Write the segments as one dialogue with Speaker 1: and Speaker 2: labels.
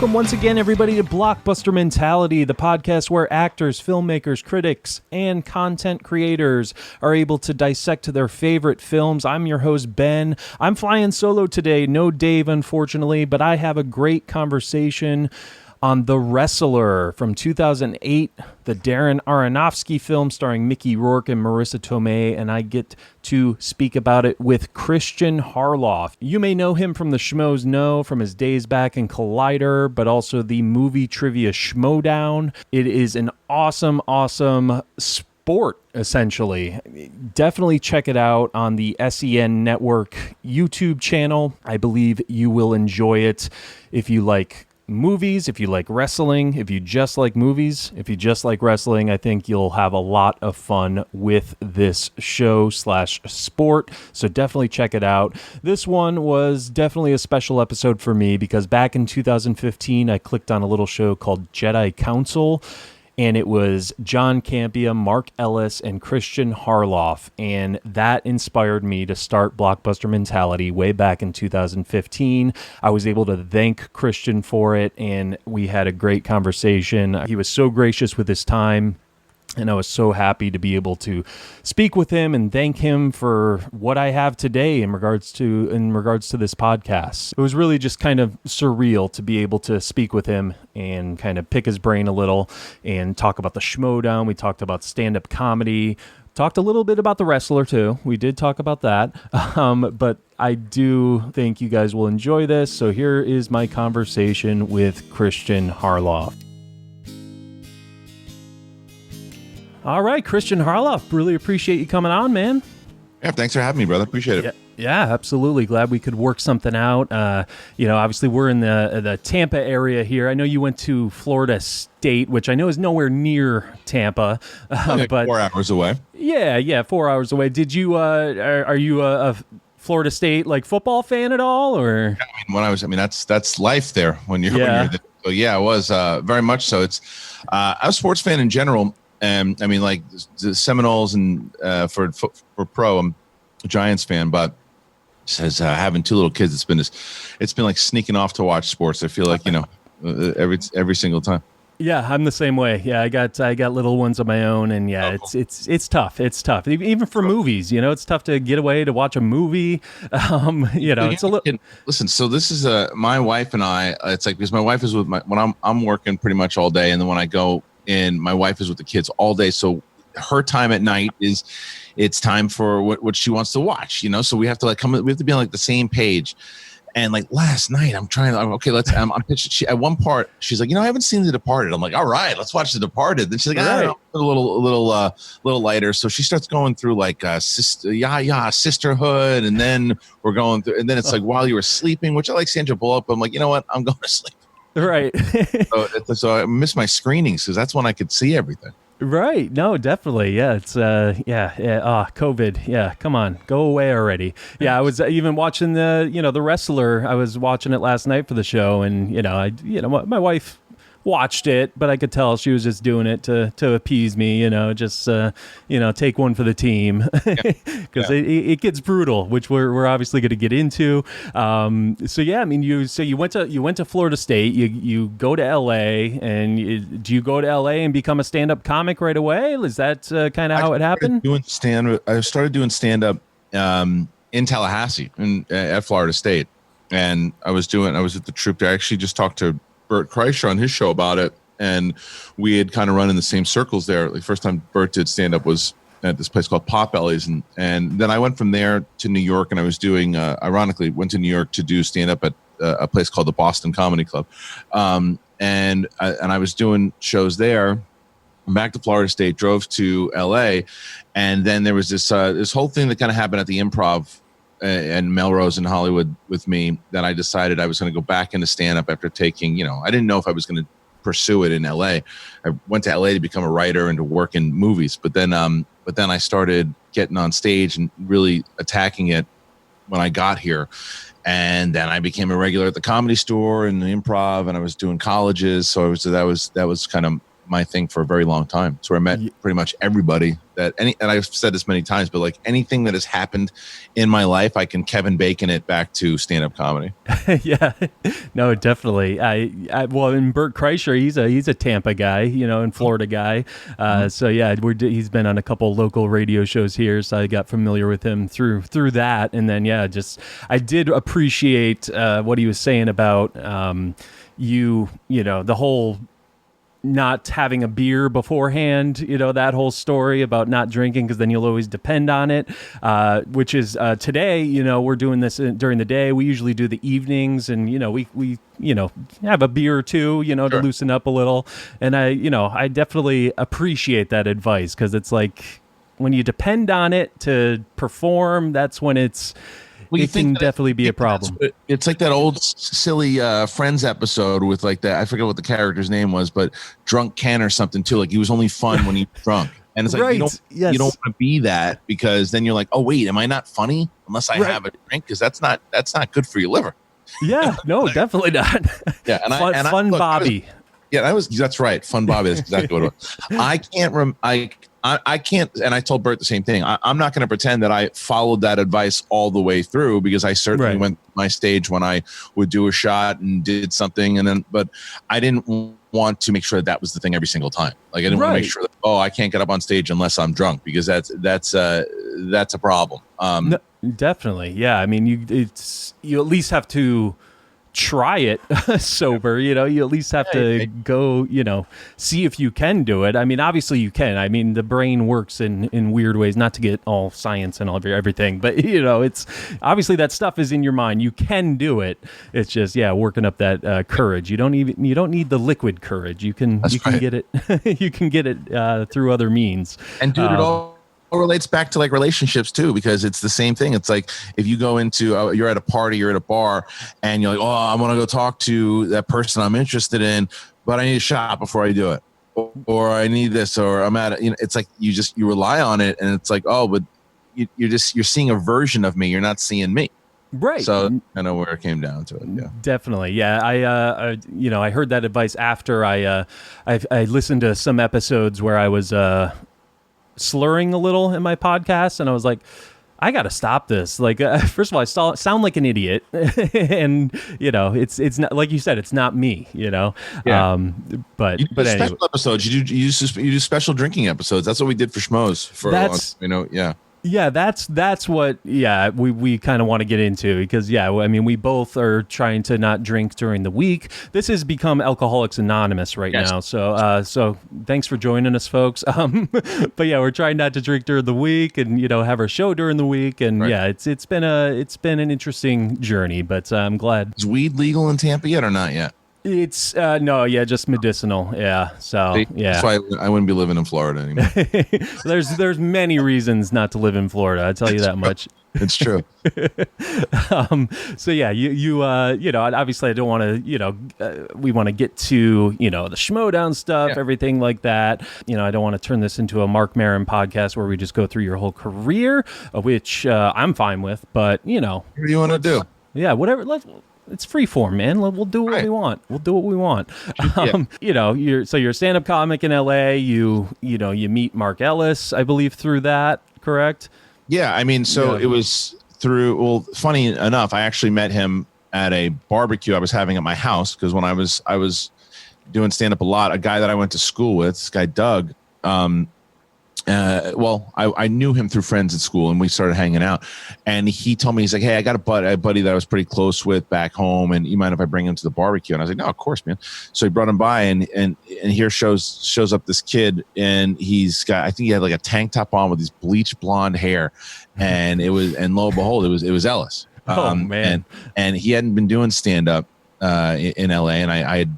Speaker 1: Welcome once again, everybody, to Blockbuster Mentality, the podcast where actors, filmmakers, critics, and content creators are able to dissect their favorite films. I'm your host, Ben. I'm flying solo today. No Dave, unfortunately, but I have a great conversation on The Wrestler from 2008, the Darren Aronofsky film starring Mickey Rourke and Marissa Tomei, and I get to speak about it with Kristian Harloff. You may know him from the Schmoedown, from his days back in Collider, but also the movie trivia Schmoedown. It is an awesome sport, essentially. Definitely check it out on the SEN Network YouTube channel. I believe you will enjoy it if you like movies, if you like wrestling, if you just like movies, if you just like wrestling. I think you'll have a lot of fun with this show/sport. So definitely check it out. This one was definitely a special episode for me because back in 2015, I clicked on a little show called Jedi Council, and it was John Campea, Mark Ellis, and Kristian Harloff, and that inspired me to start Blockbuster Mentality way back in 2015. I was able to thank Kristian for it, and we had a great conversation. He was so gracious with his time, and I was so happy to be able to speak with him and thank him for what I have today in regards to this podcast. It was really just kind of surreal to be able to speak with him and kind of pick his brain a little and talk about the Schmoedown. We talked about stand-up comedy. Talked a little bit about The Wrestler, too. We did talk about that. But I do think you guys will enjoy this. So here is my conversation with Kristian Harloff. All right, Kristian Harloff, really appreciate you coming on, man.
Speaker 2: Yeah, thanks for having me, brother. Appreciate it.
Speaker 1: Yeah, absolutely. Glad we could work something out. Obviously we're in the Tampa area here. I know you went to Florida State, which I know is nowhere near Tampa.
Speaker 2: But 4 hours away.
Speaker 1: Yeah, 4 hours away. Did you, are you a Florida State like football fan at all, or?
Speaker 2: That's life there when you're there. So yeah, it was very much so. I'm a sports fan in general. Like the Seminoles and for pro, I'm a Giants fan, but says having two little kids, it's been like sneaking off to watch sports. I feel like every single time.
Speaker 1: Yeah, I'm the same way. Yeah, I got little ones of my own, and it's tough. It's tough, even for movies. It's tough to get away to watch a movie. It's a little.
Speaker 2: Listen, so this is my wife and I. It's like because my wife is when I'm working pretty much all day, and then when I go. And my wife is with the kids all day, so her time at night it's time for what she wants to watch, so we have to we have to be on like the same page. And like last night I'm pitching. At one part she's like, I haven't seen The Departed. I'm like, all right, let's watch The Departed. Then she's like, I don't know, a little lighter. So she starts going through like Sisterhood, and then we're going through, and then it's like While You Were Sleeping, which I like Sandra Bullock, but I'm like, you know what, I'm going to sleep.
Speaker 1: Right.
Speaker 2: so I miss my screenings because that's when I could see everything.
Speaker 1: Right. No, definitely. Yeah. It's COVID. Yeah. Come on, go away already. Yeah. I was even watching The Wrestler. I was watching it last night for the show, and my wife watched it, but I could tell she was just doing it to appease me, take one for the team because it gets brutal, which we're obviously going to get into. You went to Florida State, you go to LA, and do you go to LA and become a stand-up comic right away? Is that kind of how it happened?
Speaker 2: I started doing stand-up in Tallahassee at Florida State, and I was at the troupe there. I actually just talked to Bert Kreischer on his show about it, and we had kind of run in the same circles there. The first time Bert did stand up was at this place called Potbelly's, and then I went from there to New York, and I was doing ironically went to New York to do stand up at a place called the Boston Comedy Club, and I was doing shows there. Back to Florida State, drove to LA, and then there was this whole thing that kind of happened at the Improv and Melrose in Hollywood with me, that I decided I was going to go back into stand-up after taking, I didn't know if I was going to pursue it in LA. I went to LA to become a writer and to work in movies, but then I started getting on stage and really attacking it when I got here. And then I became a regular at the Comedy Store and the Improv, and I was doing colleges. So that was kind of my thing for a very long time. It's where I met pretty much everybody and I've said this many times, but like anything that has happened in my life, I can Kevin Bacon it back to stand-up comedy.
Speaker 1: Yeah, no, definitely. Well, in Bert Kreischer, he's a Tampa guy, and Florida guy. So yeah, he's been on a couple local radio shows here, so I got familiar with him through that. And then I did appreciate what he was saying about the whole not having a beer beforehand, that whole story about not drinking because then you'll always depend on it, which is today, we're doing this during the day. We usually do the evenings and, we have a beer or two,
Speaker 2: Sure.
Speaker 1: to loosen up a little. And I definitely appreciate that advice because it's like when you depend on it to perform, that's when it can definitely be a problem.
Speaker 2: It's like that old silly Friends episode with like that. I forget what the character's name was, but Drunk Ken or something too. Like he was only fun when he was drunk. And it's like,
Speaker 1: right.
Speaker 2: You don't want to be that because then you're like, oh wait, am I not funny unless I have a drink? Because that's not good for your liver.
Speaker 1: Yeah, no, definitely not.
Speaker 2: Yeah, and
Speaker 1: fun Bobby.
Speaker 2: That's right. Fun Bobby. That's exactly what it was. I can't, and I told Bert the same thing. I'm not going to pretend that I followed that advice all the way through because I certainly went my stage when I would do a shot and did something, but I didn't want to make sure that was the thing every single time. Like I didn't want to make sure that I can't get up on stage unless I'm drunk because that's a problem.
Speaker 1: No, definitely, yeah. I mean, you at least have to try it sober, you at least have to go, see if you can do it. I mean, obviously you can. I mean, the brain works in weird ways, not to get all science and all everything, but it's obviously that stuff is in your mind. You can do it. It's just, working up that courage. You don't need the liquid courage. You can get it. You can get it through other means.
Speaker 2: And dude, it all relates back to like relationships too, because it's the same thing. It's like if you go into you're at a party, you're at a bar, and you're like, oh, I want to go talk to that person I'm interested in, but I need a shot before I do it, or I need this, or I'm at it. It's like you rely on it, and it's like, oh, but you're seeing a version of me. You're not seeing me.
Speaker 1: Right.
Speaker 2: So I know where it came down to it. Yeah.
Speaker 1: Definitely. Yeah. I heard that advice after I listened to some episodes where I was slurring a little in my podcast, and I was like, I gotta stop this. Like, first of all, I sound like an idiot, and it's not, like you said, it's not me.
Speaker 2: Yeah.
Speaker 1: But
Speaker 2: anyway.
Speaker 1: Special
Speaker 2: episodes. You do special drinking episodes. That's what we did for Schmoes for a long. Yeah.
Speaker 1: Yeah, that's what we kind of want to get into because I mean we both are trying to not drink during the week. This has become Alcoholics Anonymous right now. So thanks for joining us, folks. But we're trying not to drink during the week and have our show during the week, and it's been an interesting journey, but I'm glad.
Speaker 2: Is weed legal in Tampa yet or not yet?
Speaker 1: It's just medicinal. Yeah. So
Speaker 2: that's why I wouldn't be living in Florida anymore.
Speaker 1: There's many reasons not to live in Florida. I tell you that much.
Speaker 2: It's true.
Speaker 1: So you obviously I don't want to, we want to get to, the Schmoedown stuff, everything like that. I don't want to turn this into a Mark Maron podcast where we just go through your whole career, which I'm fine with, but
Speaker 2: what do you want to do?
Speaker 1: Yeah, whatever. It's free form, man. We'll do what we want. We'll do what we want. You're a stand-up comic in LA. You meet Mark Ellis, I believe, through that, correct?
Speaker 2: Yeah, I mean, it was through. Well, funny enough, I actually met him at a barbecue I was having at my house because when I was doing stand-up a lot, a guy that I went to school with, this guy Doug. I knew him through friends at school, and we started hanging out. And he told me, he's like, "Hey, I got a buddy that I was pretty close with back home, and you mind if I bring him to the barbecue?" And I was like, "No, of course, man." So he brought him by, and here shows up this kid, and I think he had like a tank top on with his bleached blonde hair, and lo and behold, it was Ellis.
Speaker 1: Oh man!
Speaker 2: And he hadn't been doing stand up in LA, and I'd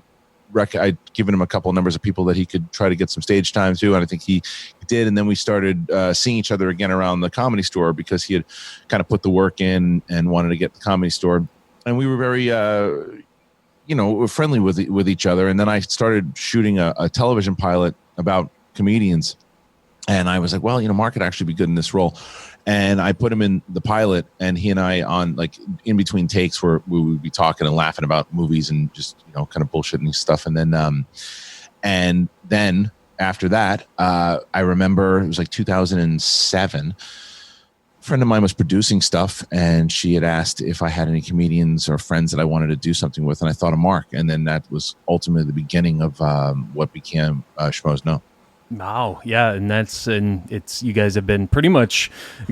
Speaker 2: given him a couple of numbers of people that he could try to get some stage time to, and I think he did. And then we started seeing each other again around the Comedy Store because he had kind of put the work in and wanted to get the Comedy Store. And we were very, friendly with each other. And then I started shooting a television pilot about comedians. And I was like, well, Mark could actually be good in this role. And I put him in the pilot, and he and I on like in between takes where we would be talking and laughing about movies and just, kind of bullshitting stuff. And then, and then after that, I remember it was like 2007. A friend of mine was producing stuff, and she had asked if I had any comedians or friends that I wanted to do something with, and I thought of Mark, and then that was ultimately the beginning of what became Schmoedown.
Speaker 1: Wow, yeah, and it's you guys have been pretty much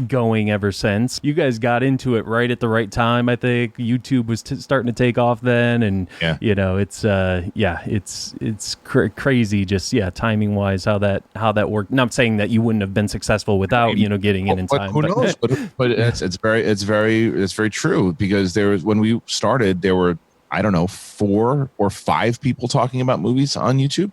Speaker 1: going ever since. You guys got into it right at the right time. I think YouTube was starting to take off then, and it's crazy. Just timing wise, how that worked. Not saying that you wouldn't have been successful without getting in time.
Speaker 2: Who knows? But it's very true, because when we started, there were, I don't know, 4 or 5 people talking about movies on YouTube.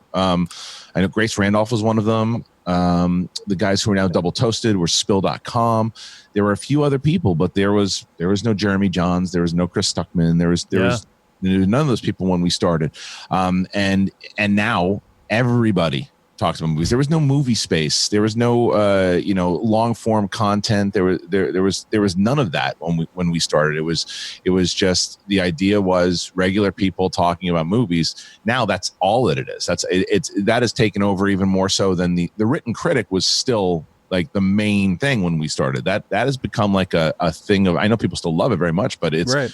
Speaker 2: I know Grace Randolph was one of them. The guys who are now Double Toasted were Spill.com. There were a few other people, but there was no Jeremy Johns. There was no Chris Stuckman. There was none of those people when we started. And now everybody talks about movies. There was no movie space. There was no long form content. There was none of that when we started. It was just, the idea was regular people talking about movies. Now that's all that it is. That has taken over even more so than the written critic was still like the main thing when we started. That has become like a thing of, I know people still love it very much, but it's right.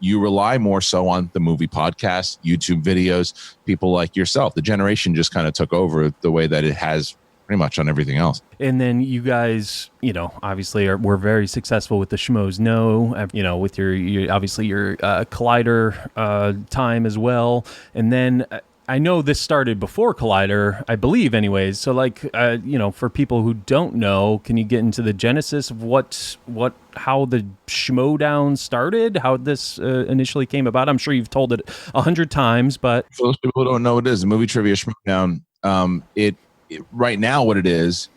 Speaker 2: You rely more so on the movie podcast, YouTube videos, people like yourself. The generation just kind of took over the way that it has pretty much on everything else.
Speaker 1: And then you guys, obviously were very successful with the Schmoedown, with your obviously your Collider time as well. And then I know this started before Collider, I believe anyways. So for people who don't know, can you get into the genesis of how the Schmoedown started, how this initially came about? I'm sure you've told it 100 times, but
Speaker 2: for those people who don't know what it is, the movie trivia Schmoedown, right now what it is,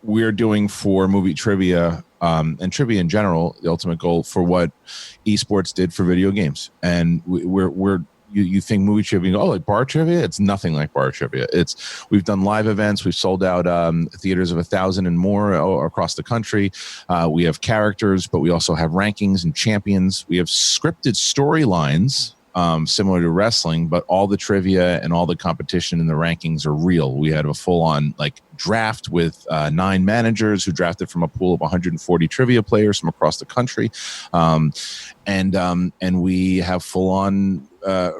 Speaker 2: we're doing for movie trivia and trivia in general, the ultimate goal for what esports did for video games. And you think movie trivia, like bar trivia? It's nothing like bar trivia. We've done live events. We've sold out theaters of 1,000 and more across the country. We have characters, but we also have rankings and champions. We have scripted storylines, similar to wrestling, but all the trivia and all the competition and the rankings are real. We had a full-on draft with 9 managers who drafted from a pool of 140 trivia players from across the country, and we have full-on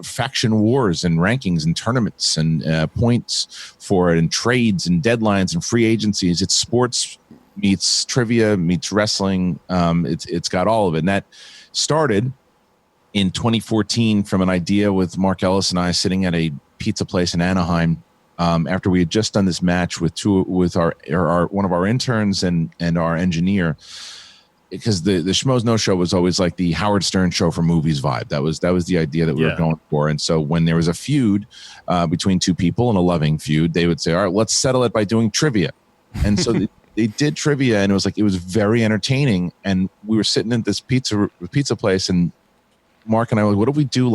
Speaker 2: faction wars and rankings and tournaments and points for it, and trades and deadlines and free agencies. It's sports meets trivia meets wrestling. It's got all of it, and that started in 2014 from an idea with Mark Ellis and I sitting at a pizza place in Anaheim after we had just done this match with our one of our interns and our engineer, because the Schmoes No Show was always like the Howard Stern show for movies vibe. That was the idea that we were going for. And so when there was a feud between 2 people, and a loving feud, they would say, all right, let's settle it by doing trivia. And so they did trivia, and it was very entertaining. And we were sitting at this pizza place, and Mark and I were like, what if we do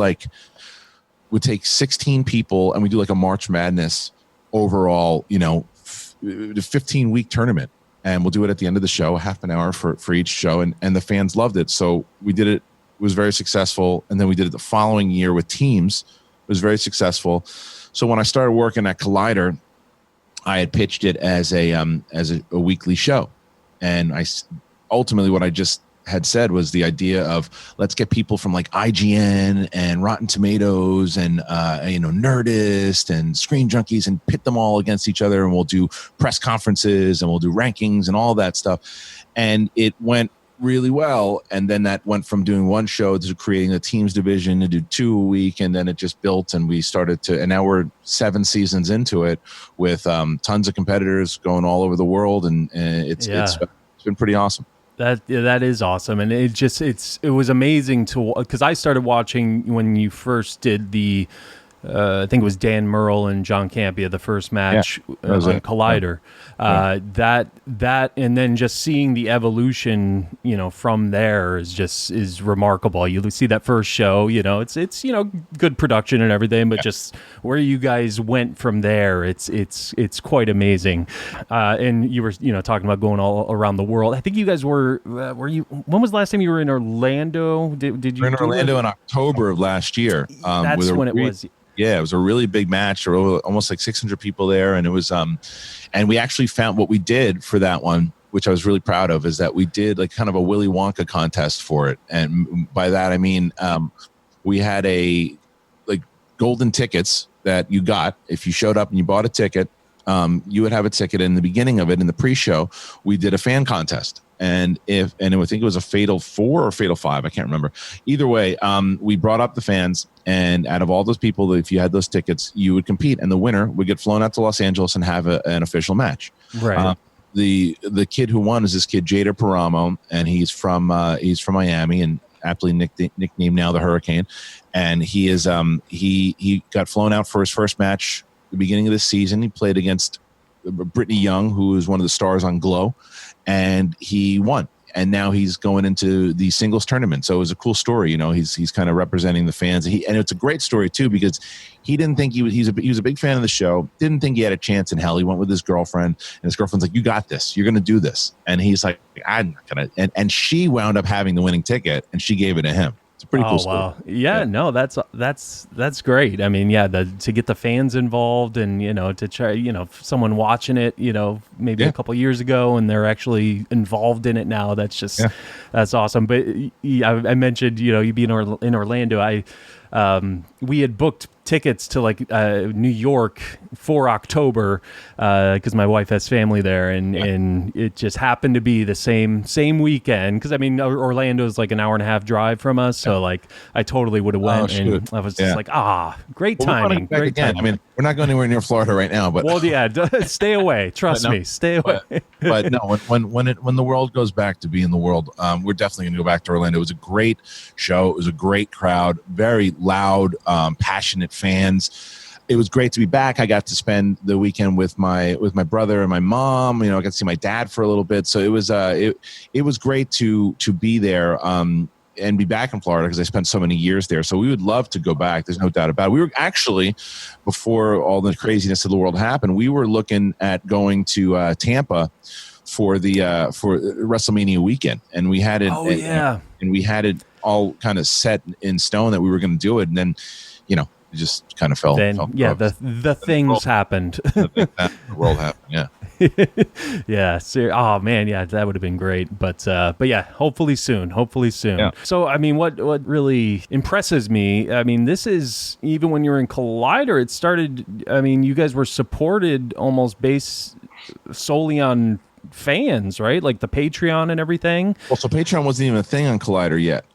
Speaker 2: we take 16 people and we do a March Madness overall, 15-week tournament. And we'll do it at the end of the show, half an hour for each show. And the fans loved it. So we did it. It was very successful. And then we did it the following year with teams. It was very successful. So when I started working at Collider, I had pitched it as a weekly show. And ultimately what I just had said was the idea of, let's get people from IGN and Rotten Tomatoes and Nerdist and Screen Junkies and pit them all against each other, and we'll do press conferences and we'll do rankings and all that stuff. And it went really well. And then that went from doing one show to creating a teams division to do 2 a week, and then it just built, and we started to, and now we're 7 seasons into it with tons of competitors going all over the world, and it's been pretty awesome.
Speaker 1: That is awesome, and it was amazing because I started watching when you first did the I think it was Dan Murrell and John Campea, the first match on Collider. That and then just seeing the evolution, from there is remarkable. You see that first show, it's good production and everything, but just where you guys went from there, it's quite amazing. And you were talking about going all around the world. I think you guys were you? When was the last time you were in Orlando? Did you?
Speaker 2: We were in Orlando in October of last year.
Speaker 1: That's when it was.
Speaker 2: Yeah, it was a really big match. There were almost like 600 people there, and it was and we actually found what we did for that one, which I was really proud of, is that we did like kind of a Willy Wonka contest for it. And by that I mean we had a like golden tickets that you got if you showed up and you bought a ticket. You would have a ticket. In the beginning of it, in the pre-show, we did a fan contest, and I think it was a Fatal 4 or Fatal 5, I can't remember. Either way, we brought up the fans, and out of all those people, if you had those tickets, you would compete, and the winner would get flown out to Los Angeles and have an official match.
Speaker 1: Right.
Speaker 2: The kid who won is this kid Jader Paramo, and he's from Miami, and aptly nicknamed now the Hurricane, and he is he got flown out for his first match. The beginning of the season, he played against Brittany Young, who is one of the stars on Glow, and he won. And now he's going into the singles tournament. So it was a cool story. You know, he's kind of representing the fans. And it's a great story too, because he didn't think he was a big fan of the show. Didn't think he had a chance in hell. He went with his girlfriend, and his girlfriend's like, "You got this. You're going to do this." And he's like, "I'm not going to." And she wound up having the winning ticket, and she gave it to him. It's a pretty cool story.
Speaker 1: Wow. Yeah, no, that's great. I mean, yeah, to get the fans involved, and to try, someone watching it, maybe a couple years ago, and they're actually involved in it now. That's just that's awesome. But I mentioned, you being in Orlando. We had booked tickets to like New York for October because my wife has family there, and it just happened to be the same weekend, because I mean Orlando is like an hour and a half drive from us, so like I totally would have went, and I was just like, great timing, great timing.
Speaker 2: I mean, we're not going anywhere near Florida right now, but
Speaker 1: stay away, trust me, stay away.
Speaker 2: But no, when the world goes back to being the world, we're definitely going to go back to Orlando. It was a great show. It was a great crowd, very loud, passionate fans. It was great to be back. I got to spend the weekend with my brother and my mom. I got to see my dad for a little bit. So it was it was great to be there and be back in Florida, because I spent so many years there. So we would love to go back. There's no doubt about it. We were actually, before all the craziness of the world happened, we were looking at going to Tampa for WrestleMania weekend, and we had it. And we had it all kind of set in stone that we were going to do it, and then it just kind of fell.
Speaker 1: The things happened.
Speaker 2: The world happened. Yeah.
Speaker 1: Yeah. Oh man. Yeah, that would have been great. But yeah, hopefully soon. Yeah. So, I mean, what really impresses me, I mean, this is, even when you were in Collider, it started, I mean, you guys were supported almost based solely on fans, right? Like the Patreon and everything. Well,
Speaker 2: so Patreon wasn't even a thing on Collider yet.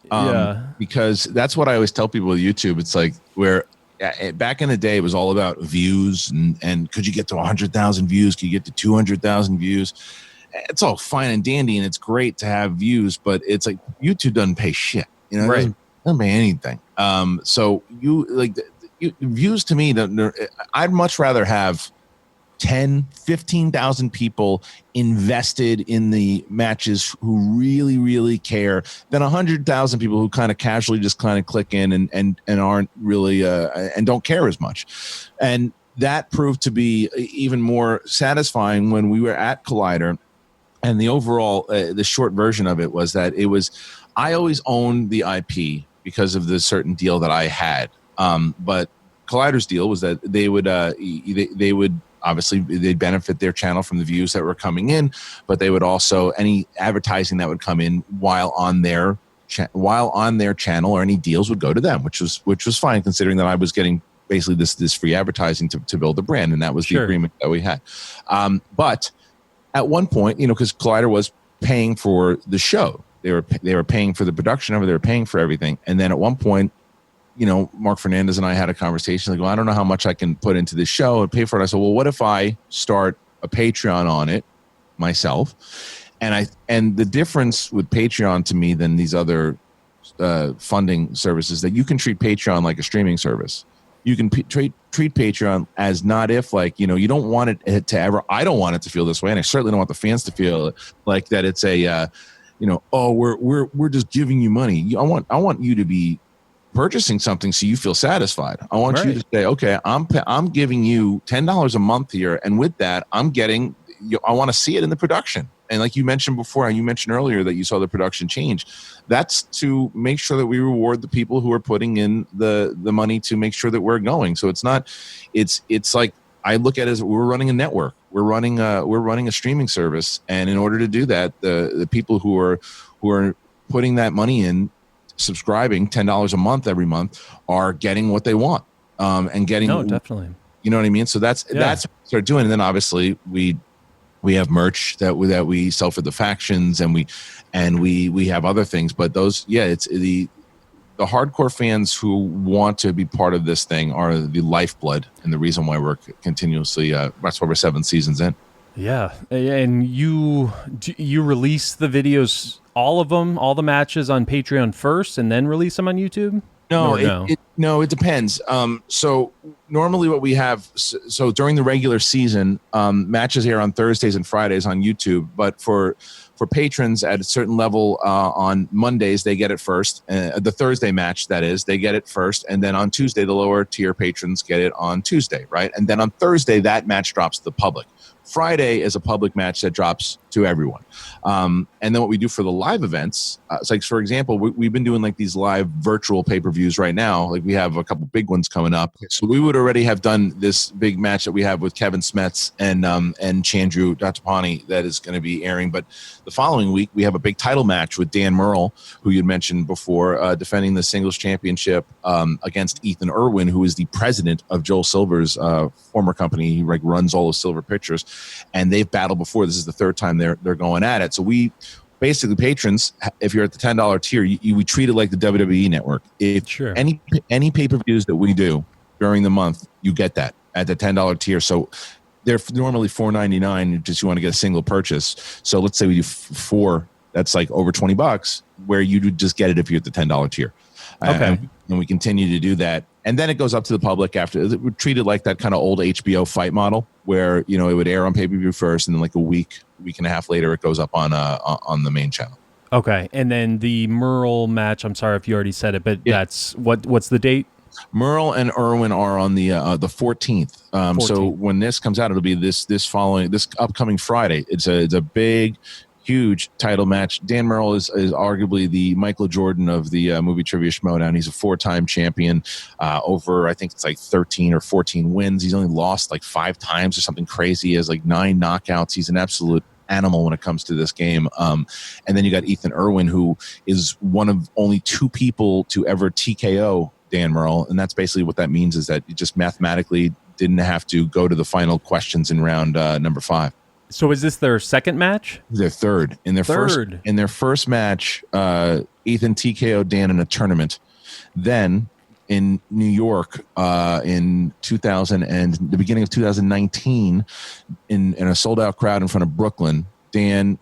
Speaker 2: Because that's what I always tell people with YouTube. It's like, where back in the day, it was all about views, and could you get to 100,000 views? Could you get to 200,000 views? It's all fine and dandy, and it's great to have views, but it's like YouTube doesn't pay shit.
Speaker 1: Right.
Speaker 2: It doesn't pay anything. So views to me, I'd much rather have 10, 15,000 people invested in the matches who really, really care than 100,000 people who kind of casually just kind of click in and aren't really and don't care as much. And that proved to be even more satisfying when we were at Collider. And the overall, the short version of it was that I always owned the IP because of the certain deal that I had. But Collider's deal was that they would obviously they'd benefit their channel from the views that were coming in, but they would also, any advertising that would come in while on their channel, or any deals would go to them, which was fine, considering that I was getting basically this free advertising to build the brand, and that was the agreement that we had. But at one point, because Collider was paying for the show, they were paying for the production of it, they were paying for everything, and then at one point, Mark Fernandez and I had a conversation. Like, well, I don't know how much I can put into this show and pay for it. I said, well, what if I start a Patreon on it myself? And the difference with Patreon to me than these other funding services, that you can treat Patreon like a streaming service. You can treat Patreon as not if, like, you don't want it to ever. I don't want it to feel this way, and I certainly don't want the fans to feel like that. It's a, we're just giving you money. I want you to be purchasing something so you feel satisfied. I want you to say, okay, I'm giving you $10 a month here, and with that, I'm getting. I want to see it in the production, And like you mentioned before, you mentioned earlier that you saw the production change. That's to make sure that we reward the people who are putting in the money to make sure that we're going. So it's not, it's like, I look at it as we're running a network. We're running a streaming service. And in order to do that, the people who are putting that money in, subscribing $10 a month every month, are getting what they want. And getting,
Speaker 1: no, definitely.
Speaker 2: You know what I mean? So that's what we start doing. And then obviously we have merch that we sell for the factions, and we have other things. But those, it's the hardcore fans who want to be part of this thing are the lifeblood and the reason why we're continuously. That's why we're 7 seasons in. Yeah,
Speaker 1: and you release the videos, all of them, all the matches on Patreon first, and then release them on YouTube.
Speaker 2: No, it depends. So normally what we have, so during the regular season, matches air on Thursdays and Fridays on YouTube, but for patrons at a certain level, on Mondays, they get it first. The Thursday match, that is, they get it first. And then on Tuesday, the lower tier patrons get it on Tuesday, right? And then on Thursday, that match drops to the public. Friday is a public match that drops to everyone. And then what we do for the live events, it's like, for example, we've been doing like these live virtual pay-per-views right now. Like we have a couple big ones coming up. So we would already have done this big match that we have with Kevin Smets and Chandru Dattapani that is going to be airing. But the following week, we have a big title match with Dan Murrell, who you'd mentioned before, defending the singles championship against Ethan Irwin, who is the president of Joel Silver's former company. He runs all of Silver Pictures. And they've battled before. This is the third time they're going at it. So we basically, patrons, if you're at the $10 tier, we treat it like the WWE network.
Speaker 1: Sure.
Speaker 2: Any pay-per-views that we do during the month, you get that at the $10 tier. So they're normally $4.99 just you want to get a single purchase. So let's say we do 4, that's like over $20, where you just get it if you're at the $10 tier.
Speaker 1: Okay.
Speaker 2: And we continue to do that. And then it goes up to the public after. We're treated like that kind of old HBO fight model where, it would air on pay-per-view first, and then like a week and a half later, it goes up on the main channel. Okay.
Speaker 1: And then the Merle match, I'm sorry if you already said it, but that's what's the date?
Speaker 2: Merle and Irwin are on the 14th. 14th. So when this comes out, it'll be this upcoming Friday. It's a big, huge title match. Dan Murrell is arguably the Michael Jordan of the movie trivia Schmoedown. He's a 4-time champion, over I think it's like 13 or 14 wins. He's only lost like 5 times or something crazy. He has like 9 knockouts. He's an absolute animal when it comes to this game. And then you got Ethan Irwin, who is one of only 2 people to ever TKO Dan Murrell. And that's basically what that means, is that you just mathematically didn't have to go to the final questions in round number 5.
Speaker 1: So is this their second match?
Speaker 2: Their third. In their first match, Ethan TKO Dan in a tournament. Then in New York, in 2000 and the beginning of 2019, in a sold out crowd in front of Brooklyn, Dan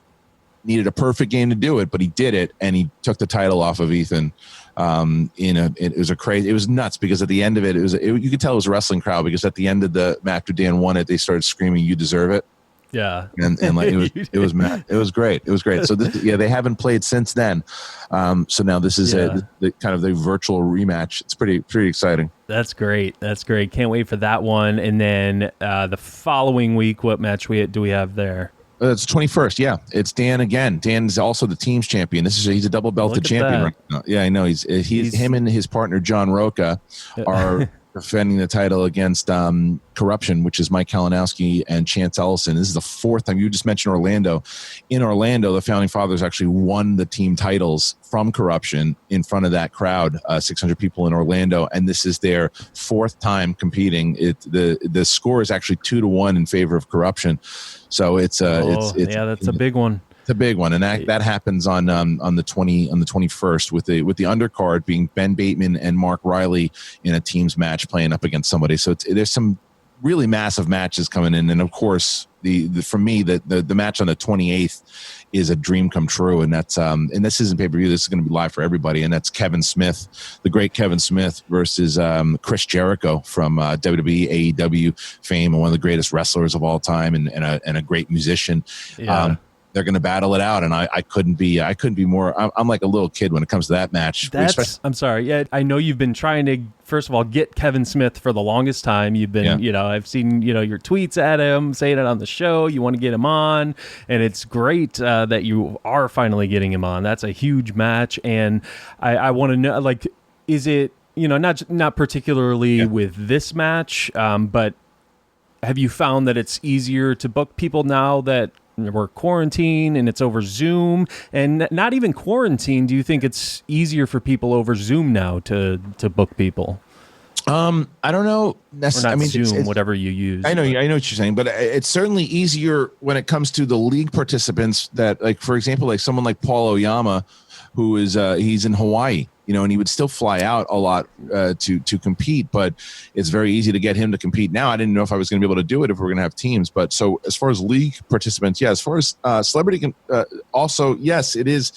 Speaker 2: needed a perfect game to do it, but he did it, and he took the title off of Ethan. It was nuts, because at the end of it, you could tell it was a wrestling crowd, because at the end of the match, after Dan won it, they started screaming, "You deserve it."
Speaker 1: Yeah.
Speaker 2: And like it was mad. It was great. So they haven't played since then. So now this is the kind of the virtual rematch. It's pretty exciting.
Speaker 1: That's great. Can't wait for that one. And then the following week, what match do we have there?
Speaker 2: It's 21st. Yeah, it's Dan again. Dan is also the team's champion. He's a double belted champion right now. Yeah, I know. He's him and his partner John Roca are defending the title against Corruption, which is Mike Kalinowski and Chance Ellison. This is the 4th time. You just mentioned Orlando. In Orlando, the Founding Fathers actually won the team titles from Corruption in front of that crowd, 600 people in Orlando, and this is their 4th time competing. The score is actually 2-1 in favor of Corruption. So that's a big one. It's a big one, and that happens on the 21st with the undercard being Ben Bateman and Mark Riley in a teams match playing up against somebody. So there's some really massive matches coming in, and of course for me the match on the 28th is a dream come true, and that's and this isn't pay-per-view. This is going to be live for everybody, and that's Kevin Smith, the great Kevin Smith, versus Chris Jericho from WWE, AEW fame, and one of the greatest wrestlers of all time, and a great musician.
Speaker 1: Yeah.
Speaker 2: they're going to battle it out, and I couldn't be more. I'm like a little kid when it comes to that match.
Speaker 1: I'm sorry. Yeah, I know you've been trying to, first of all, get Kevin Smith for the longest time. You've been, I've seen, your tweets at him, saying it on the show. You want to get him on, and it's great that you are finally getting him on. That's a huge match, and I want to know, like, is it, not particularly with this match, but have you found that it's easier to book people now that we're quarantined and it's over Zoom? And not even quarantine, do you think it's easier for people over Zoom now to book people?
Speaker 2: I don't know necessarily.
Speaker 1: Zoom, it's, whatever you use.
Speaker 2: I know what you're saying, but it's certainly easier when it comes to the league participants that, like, for example, like someone like Paul Oyama, who is he's in Hawaii, and he would still fly out a lot to compete, but it's very easy to get him to compete now. I didn't know if I was going to be able to do it if we're going to have teams, but so as far as league participants, as far as celebrity, also, yes, it is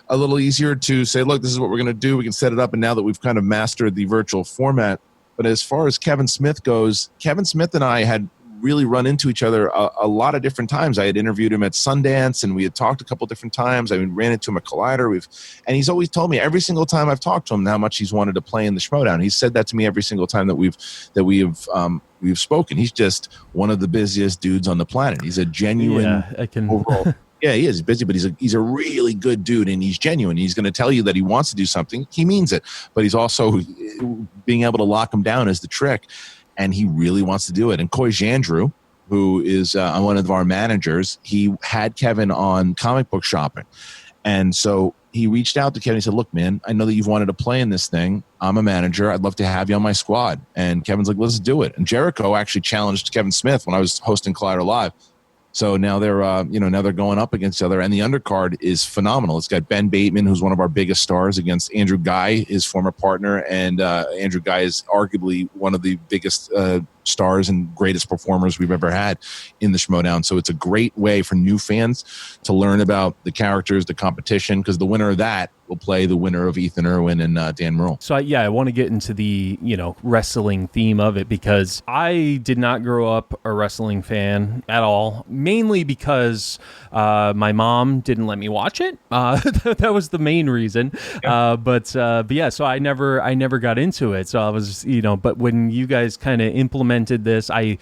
Speaker 2: a little easier to say, look, this is what we're going to do. We can set it up, and now that we've kind of mastered the virtual format. But as far as Kevin Smith goes, Kevin Smith and I had really run into each other a lot of different times. I had interviewed him at Sundance, and we had talked a couple different times. I ran into him at Collider. And he's always told me every single time I've talked to him how much he's wanted to play in the Schmoedown. He's said that to me every single time that we've spoken. He's just one of the busiest dudes on the planet. He's a genuine overall. Yeah, he is busy, but he's a really good dude, and he's genuine. He's going to tell you that he wants to do something. He means it, but he's also being able to lock him down is the trick. And he really wants to do it. And Coy Jandreau, who is one of our managers, he had Kevin on Comic Book Shopping. And so he reached out to Kevin. He said, look, man, I know that you've wanted to play in this thing. I'm a manager. I'd love to have you on my squad. And Kevin's like, let's do it. And Jericho actually challenged Kevin Smith when I was hosting Collider Live. So now they're, now they're going up against each other, and the undercard is phenomenal. It's got Ben Bateman, who's one of our biggest stars, against Andrew Guy, his former partner, and Andrew Guy is arguably one of the biggest stars and greatest performers we've ever had in the Schmoedown. So it's a great way for new fans to learn about the characters, the competition, because the winner of that will play the winner of Ethan Irwin and Dan Murrell.
Speaker 1: So I want to get into the wrestling theme of it, because I did not grow up a wrestling fan at all, mainly because my mom didn't let me watch it. That was the main reason. Yeah. But yeah, so I never got into it. So I was, but when you guys kind of implemented this, I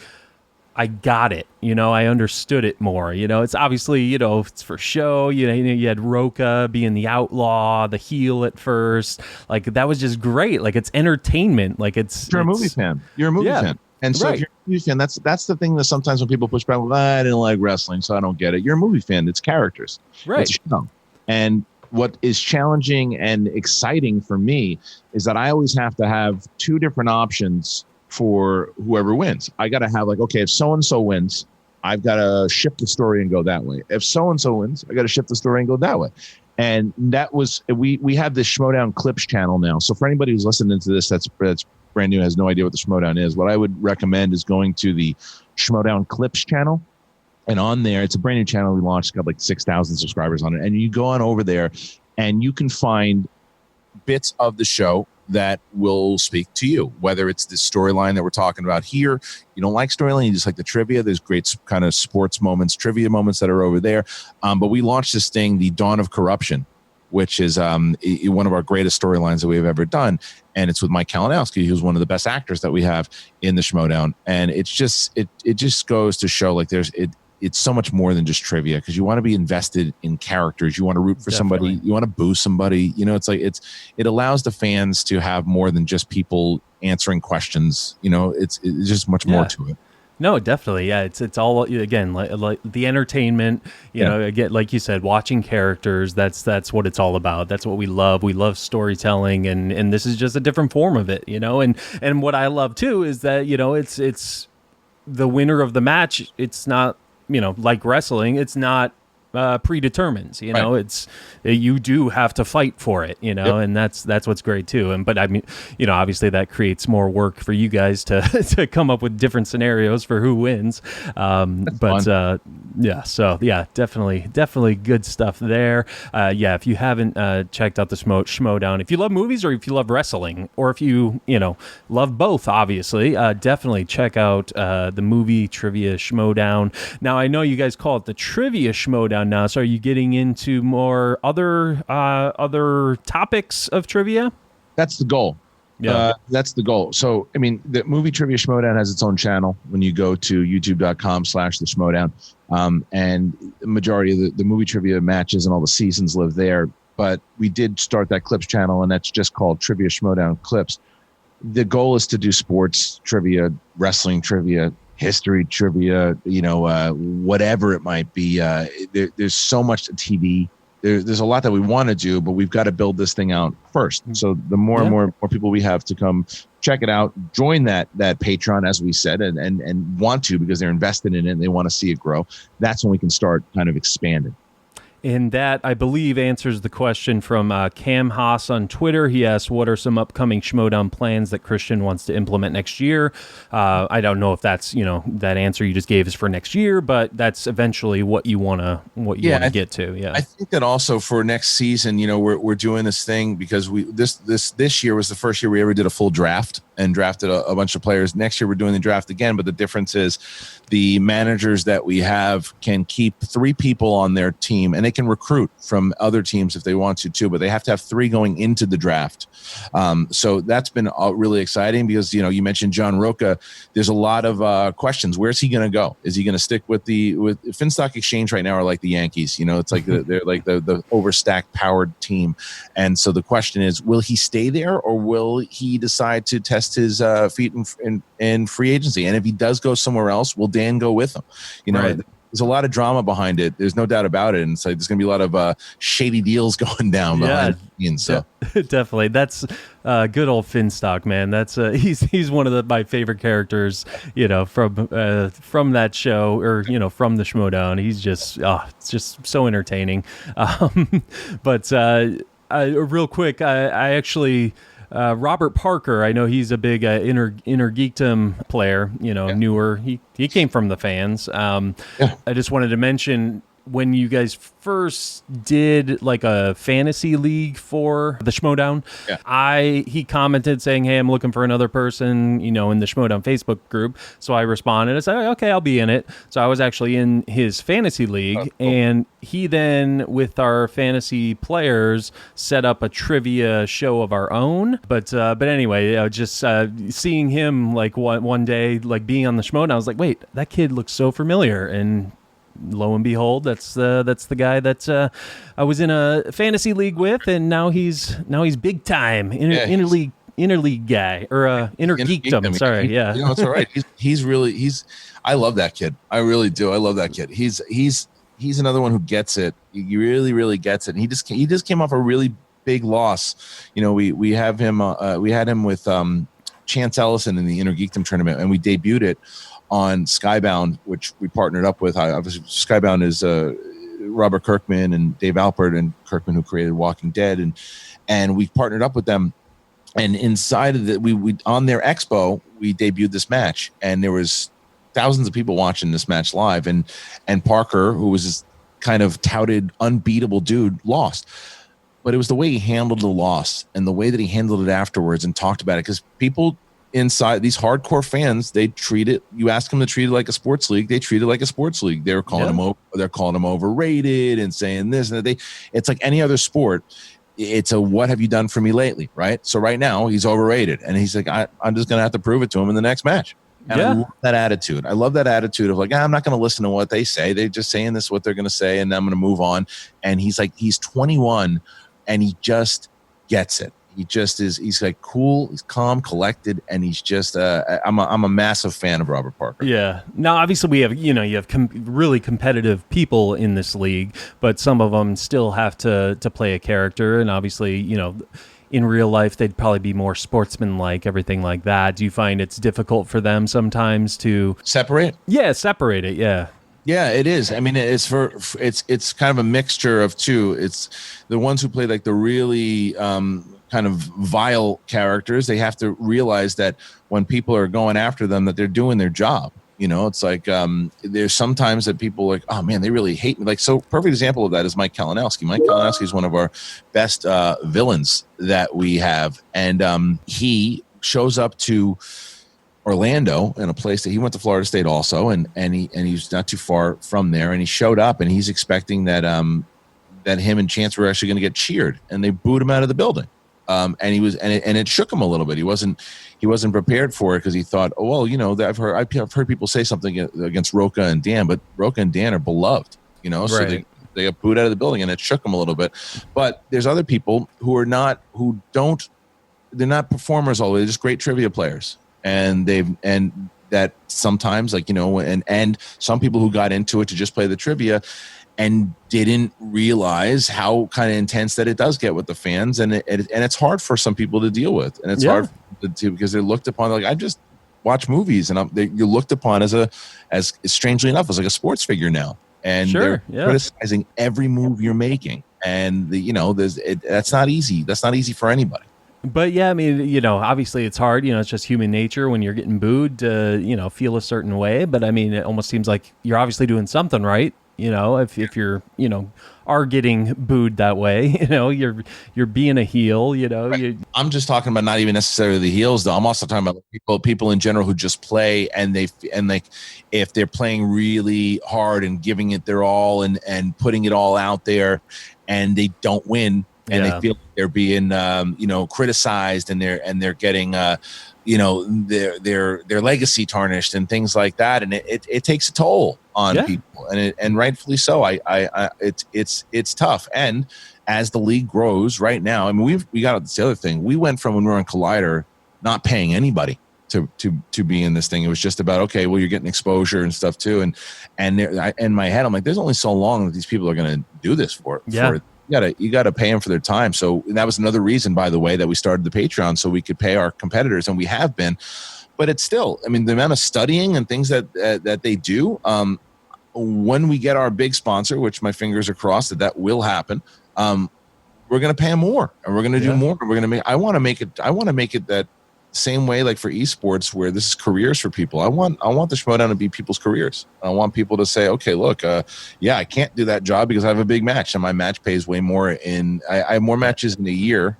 Speaker 1: got it. I understood it more. It's obviously, it's for show. You had Roca being the outlaw, the heel at first. Like, that was just great. Like, it's entertainment. Like,
Speaker 2: you're a movie fan. You're a movie fan. And so if you're a movie fan, that's the thing that sometimes when people push back, well, I didn't like wrestling, so I don't get it. You're a movie fan. It's characters.
Speaker 1: Right.
Speaker 2: It's show. And what is challenging and exciting for me is that I always have to have two different options for whoever wins. I got to have, like, okay, if so-and-so wins, I've got to shift the story and go that way. If so-and-so wins, I got to shift the story and go that way. And that was, we have this Schmoedown Clips channel now. So for anybody who's listening to this, that's brand new, has no idea what the Schmoedown is, what I would recommend is going to the Schmoedown Clips channel. And on there, it's a brand new channel we launched, got like 6,000 subscribers on it. And you go on over there and you can find bits of the show that will speak to you, whether it's the storyline that we're talking about here. You don't like storyline, you just like the trivia. There's great kind of sports moments, trivia moments that are over there. But we launched this thing, The Dawn of Corruption, which is one of our greatest storylines that we've ever done. And it's with Mike Kalinowski, who's one of the best actors that we have in the Schmoedown. And it just goes to show, like, it's so much more than just trivia, because you want to be invested in characters. You want to root for somebody. You want to boo somebody. It's like it allows the fans to have more than just people answering questions. It's just much more to it.
Speaker 1: No, definitely. Yeah, it's all, again, like the entertainment, again, like you said, watching characters, that's what it's all about. That's what we love. We love storytelling, and this is just a different form of it, and what I love too is that, it's the winner of the match. It's not, like wrestling, it's not predetermined. It's you do have to fight for it. And that's what's great too. But I mean, obviously that creates more work for you guys to come up with different scenarios for who wins. But Yeah, so yeah, definitely good stuff there. Yeah, if you haven't checked out the Schmoedown, if you love movies or if you love wrestling, or if you love both, obviously, definitely check out the movie trivia Schmoedown. Now, I know you guys call it the trivia Schmoedown now, so are you getting into more other topics of trivia?
Speaker 2: That's the goal.
Speaker 1: Yeah.
Speaker 2: That's the goal. So, I mean, the movie Trivia Schmoedown has its own channel when you go to youtube.com/the Schmoedown. And the majority of the movie trivia matches and all the seasons live there. But we did start that clips channel, and that's just called Trivia Schmoedown Clips. The goal is to do sports trivia, wrestling trivia, history trivia, whatever it might be. There's so much TV. There's a lot that we want to do, but we've got to build this thing out first. So the more and more people we have to come check it out, join that Patreon, as we said, and want to, because they're invested in it and they want to see it grow. That's when we can start kind of expanding.
Speaker 1: And that, I believe, answers the question from Cam Haas on Twitter. He asked, what are some upcoming Schmoedown plans that Kristian wants to implement next year? I don't know if that's, that answer you just gave is for next year, but that's eventually what you want to get to. Yeah.
Speaker 2: I think that also for next season, we're doing this thing because this year was the first year we ever did a full draft and drafted a bunch of players. Next year we're doing the draft again, but the difference is the managers that we have can keep 3 people on their team, and they can recruit from other teams if they want to too, but they have to have 3 going into the draft. So that's been really exciting because, you mentioned John Roca. There's a lot of questions. Where's he going to go? Is he going to stick with Finstock Exchange right now are like the Yankees? It's like they're like the overstacked powered team. And so the question is, will he stay there or will he decide to test his feet in free agency? And if he does go somewhere else, will Dan go with him?
Speaker 1: Right.
Speaker 2: There's a lot of drama behind it. There's no doubt about it. And it's like there's going to be a lot of shady deals going down behind the scenes. So
Speaker 1: definitely, that's good old Finstock, man. That's he's one of my favorite characters, from that show, or from the Schmoedown. He's just it's just so entertaining. But real quick, I actually. Robert Parker, I know he's a big inner geekdom player, newer. He came from the fans. I just wanted to mention, when you guys first did like a fantasy league for the Schmoedown, he commented saying, "Hey, I'm looking for another person, in the Schmoedown Facebook group." So I responded. I said, "Okay, I'll be in it." So I was actually in his fantasy league, cool. And he then, with our fantasy players, set up a trivia show of our own. But anyway, just seeing him like one day, like being on the Schmoedown, I was like, "Wait, that kid looks so familiar." And lo and behold, that's the guy that I was in a fantasy league with, and now he's big time inner league guy, or inner geekdom. Sorry, yeah.
Speaker 2: It's all right. He's I love that kid. I really do. I love that kid. He's another one who gets it. He really, really gets it. And he just came off a really big loss. We had him with Chance Ellison in the Inner Geekdom tournament, and we debuted it on Skybound, which we partnered up with. Obviously, Skybound is Robert Kirkman and Dave Alpert and Kirkman, who created Walking Dead, and we partnered up with them. And inside of we on their expo, we debuted this match, and there was thousands of people watching this match live. And Parker, who was this kind of touted unbeatable dude, lost. But it was the way he handled the loss and the way that he handled it afterwards and talked about it, because people inside, these hardcore fans, they treat it, you ask them to treat it like a sports league, they treat it like a sports league. They're calling him overrated and saying this and that. It's like any other sport. It's a, what have you done for me lately, right? So right now he's overrated, and he's like, I'm just gonna have to prove it to him in the next match. And I love that attitude. I love that attitude of like, I'm not going to listen to what they say. They're just saying this, what they're going to say, and I'm going to move on. And he's like, he's 21 and he just gets it. He just is. He's like cool. He's calm, collected, and he's just. I'm a massive fan of Robert Parker.
Speaker 1: Yeah. Now, obviously, we have you have really competitive people in this league, but some of them still have to play a character, and obviously, in real life, they'd probably be more sportsman-like, everything like that. Do you find it's difficult for them sometimes to
Speaker 2: separate?
Speaker 1: Yeah, separate it. Yeah.
Speaker 2: Yeah, it is. I mean, it's it's kind of a mixture of two. It's the ones who play like the really kind of vile characters. They have to realize that when people are going after them, that they're doing their job. It's like there's sometimes that people like, oh man, they really hate me. Like, so perfect example of that is Mike Kalinowski. Mike Kalinowski is one of our best villains that we have, and he shows up to Orlando, in a place that he went to Florida State also, and he's not too far from there, and he showed up and he's expecting that that him and Chance were actually going to get cheered, and they booed him out of the building. And it shook him a little bit. He wasn't prepared for it, because he thought, oh well, I've heard people say something against Roca and Dan, but Roca and Dan are beloved, so
Speaker 1: Right.
Speaker 2: they got booed out of the building, and it shook him a little bit. But there's other people they're not performers all the way, they're just great trivia players. And that sometimes, like, and some people who got into it to just play the trivia and didn't realize how kind of intense that it does get with the fans, and it's hard for some people to deal with, and it's hard to, because they're looked upon like, I just watch movies, and you're looked upon as strangely enough as like a sports figure now, and they're criticizing every move you're making, and that's not easy. That's not easy for anybody.
Speaker 1: But yeah, I mean, obviously it's hard, it's just human nature when you're getting booed to, feel a certain way. But I mean, it almost seems like you're obviously doing something right. If you're, are getting booed that way, you're being a heel,
Speaker 2: I'm just talking about not even necessarily the heels though. I'm also talking about people in general who just play, and like, if they're playing really hard and giving it their all and putting it all out there, and they don't win, and they feel like they're being criticized, and they're getting their legacy tarnished and things like that, and it takes a toll on people, and rightfully so. It's tough, and as the league grows right now, I mean, we got this other thing. We went from, when we were in Collider, not paying anybody to be in this thing. It was just about, okay, well, you're getting exposure and stuff too, and in my head, I'm like, there's only so long that these people are going to do this for. You got to pay them for their time. So that was another reason, by the way, that we started the Patreon, so we could pay our competitors, and we have been. But it's still, I mean, the amount of studying and things that they do. When we get our big sponsor, which my fingers are crossed that will happen, we're going to pay them more, and we're going to do more. We're going to make. I want to make it that same way, like for esports, where this is careers for people. I want the Schmoedown to be people's careers. I want people to say, okay, look, I can't do that job because I have a big match, and my match pays way more I have more matches in a year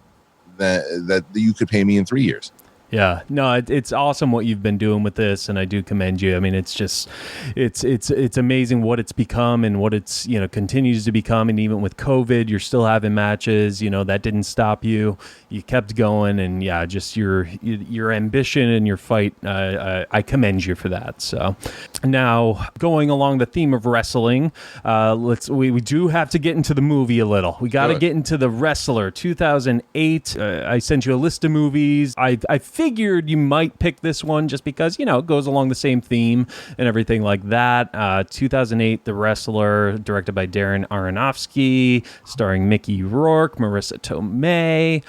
Speaker 2: that you could pay me in 3 years.
Speaker 1: Yeah, no, it's awesome what you've been doing with this, and I do commend you. I mean, it's just, it's amazing what it's become and what it's, continues to become. And even with COVID, you're still having matches, that didn't stop you. You kept going, and just your ambition and your fight, I commend you for that. So now, going along the theme of wrestling, we do have to get into the movie a little. We got to get into The Wrestler, 2008. I sent you a list of movies. I figured you might pick this one just because, it goes along the same theme and everything like that. 2008, The Wrestler, directed by Darren Aronofsky, starring Mickey Rourke, Marissa Tomei.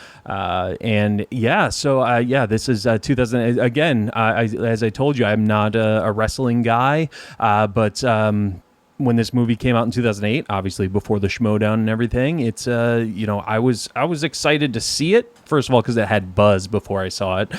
Speaker 1: This is 2000. Again, as I told you, I'm not a wrestling guy, but when this movie came out in 2008, obviously before the Schmoedown and everything, it's I was excited to see it. First of all, because it had buzz before I saw it.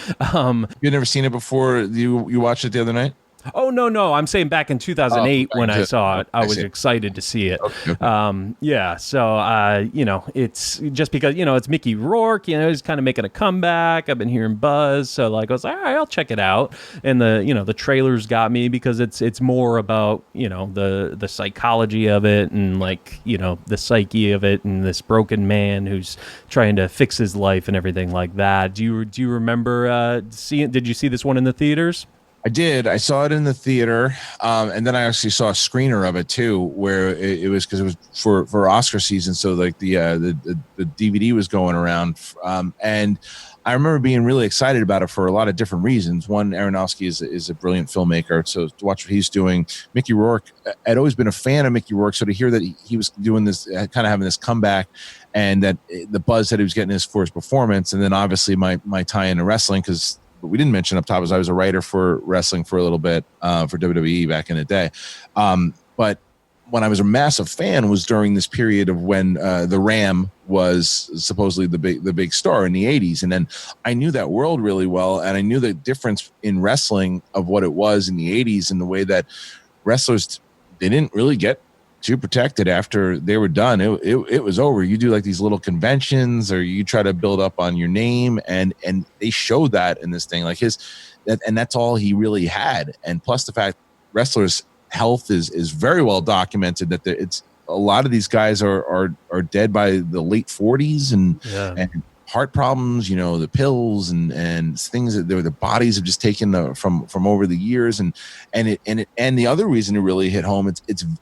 Speaker 2: You'd never seen it before? You watched it the other night?
Speaker 1: Oh, no. I'm saying back in 2008 when I saw it, I was excited to see it. Okay. So, it's just because, it's Mickey Rourke, he's kind of making a comeback. I've been hearing buzz. So, I was like, all right, I'll check it out. And the trailers got me because it's more about, the psychology of it and, the psyche of it and this broken man who's trying to fix his life and everything like that. Do you remember did you see this one in the theaters?
Speaker 2: I did. I saw it in the theater, and then I actually saw a screener of it too, where it was, because it was for Oscar season. So the DVD was going around, and I remember being really excited about it for a lot of different reasons. One, Aronofsky is a brilliant filmmaker, so to watch what he's doing. Mickey Rourke, I'd always been a fan of Mickey Rourke, so to hear that he was doing this, kind of having this comeback, and that the buzz that he was getting for his performance, and then obviously my tie into wrestling, because what we didn't mention up top is I was a writer for wrestling for a little bit, for WWE back in the day. But when I was a massive fan was during this period of when the Ram was supposedly the big star in the 80s. And then I knew that world really well. And I knew the difference in wrestling of what it was in the 80s and the way that wrestlers, they didn't really get too protected after they were done. It was over. You do like these little conventions or you try to build up on your name. And they showed that in this thing, like and that's all he really had. And plus the fact wrestlers' health is very well documented, that it's a lot of these guys are dead by the late 40s and heart problems, the pills and things that their bodies have just taken from over the years. And the other reason to really hit home,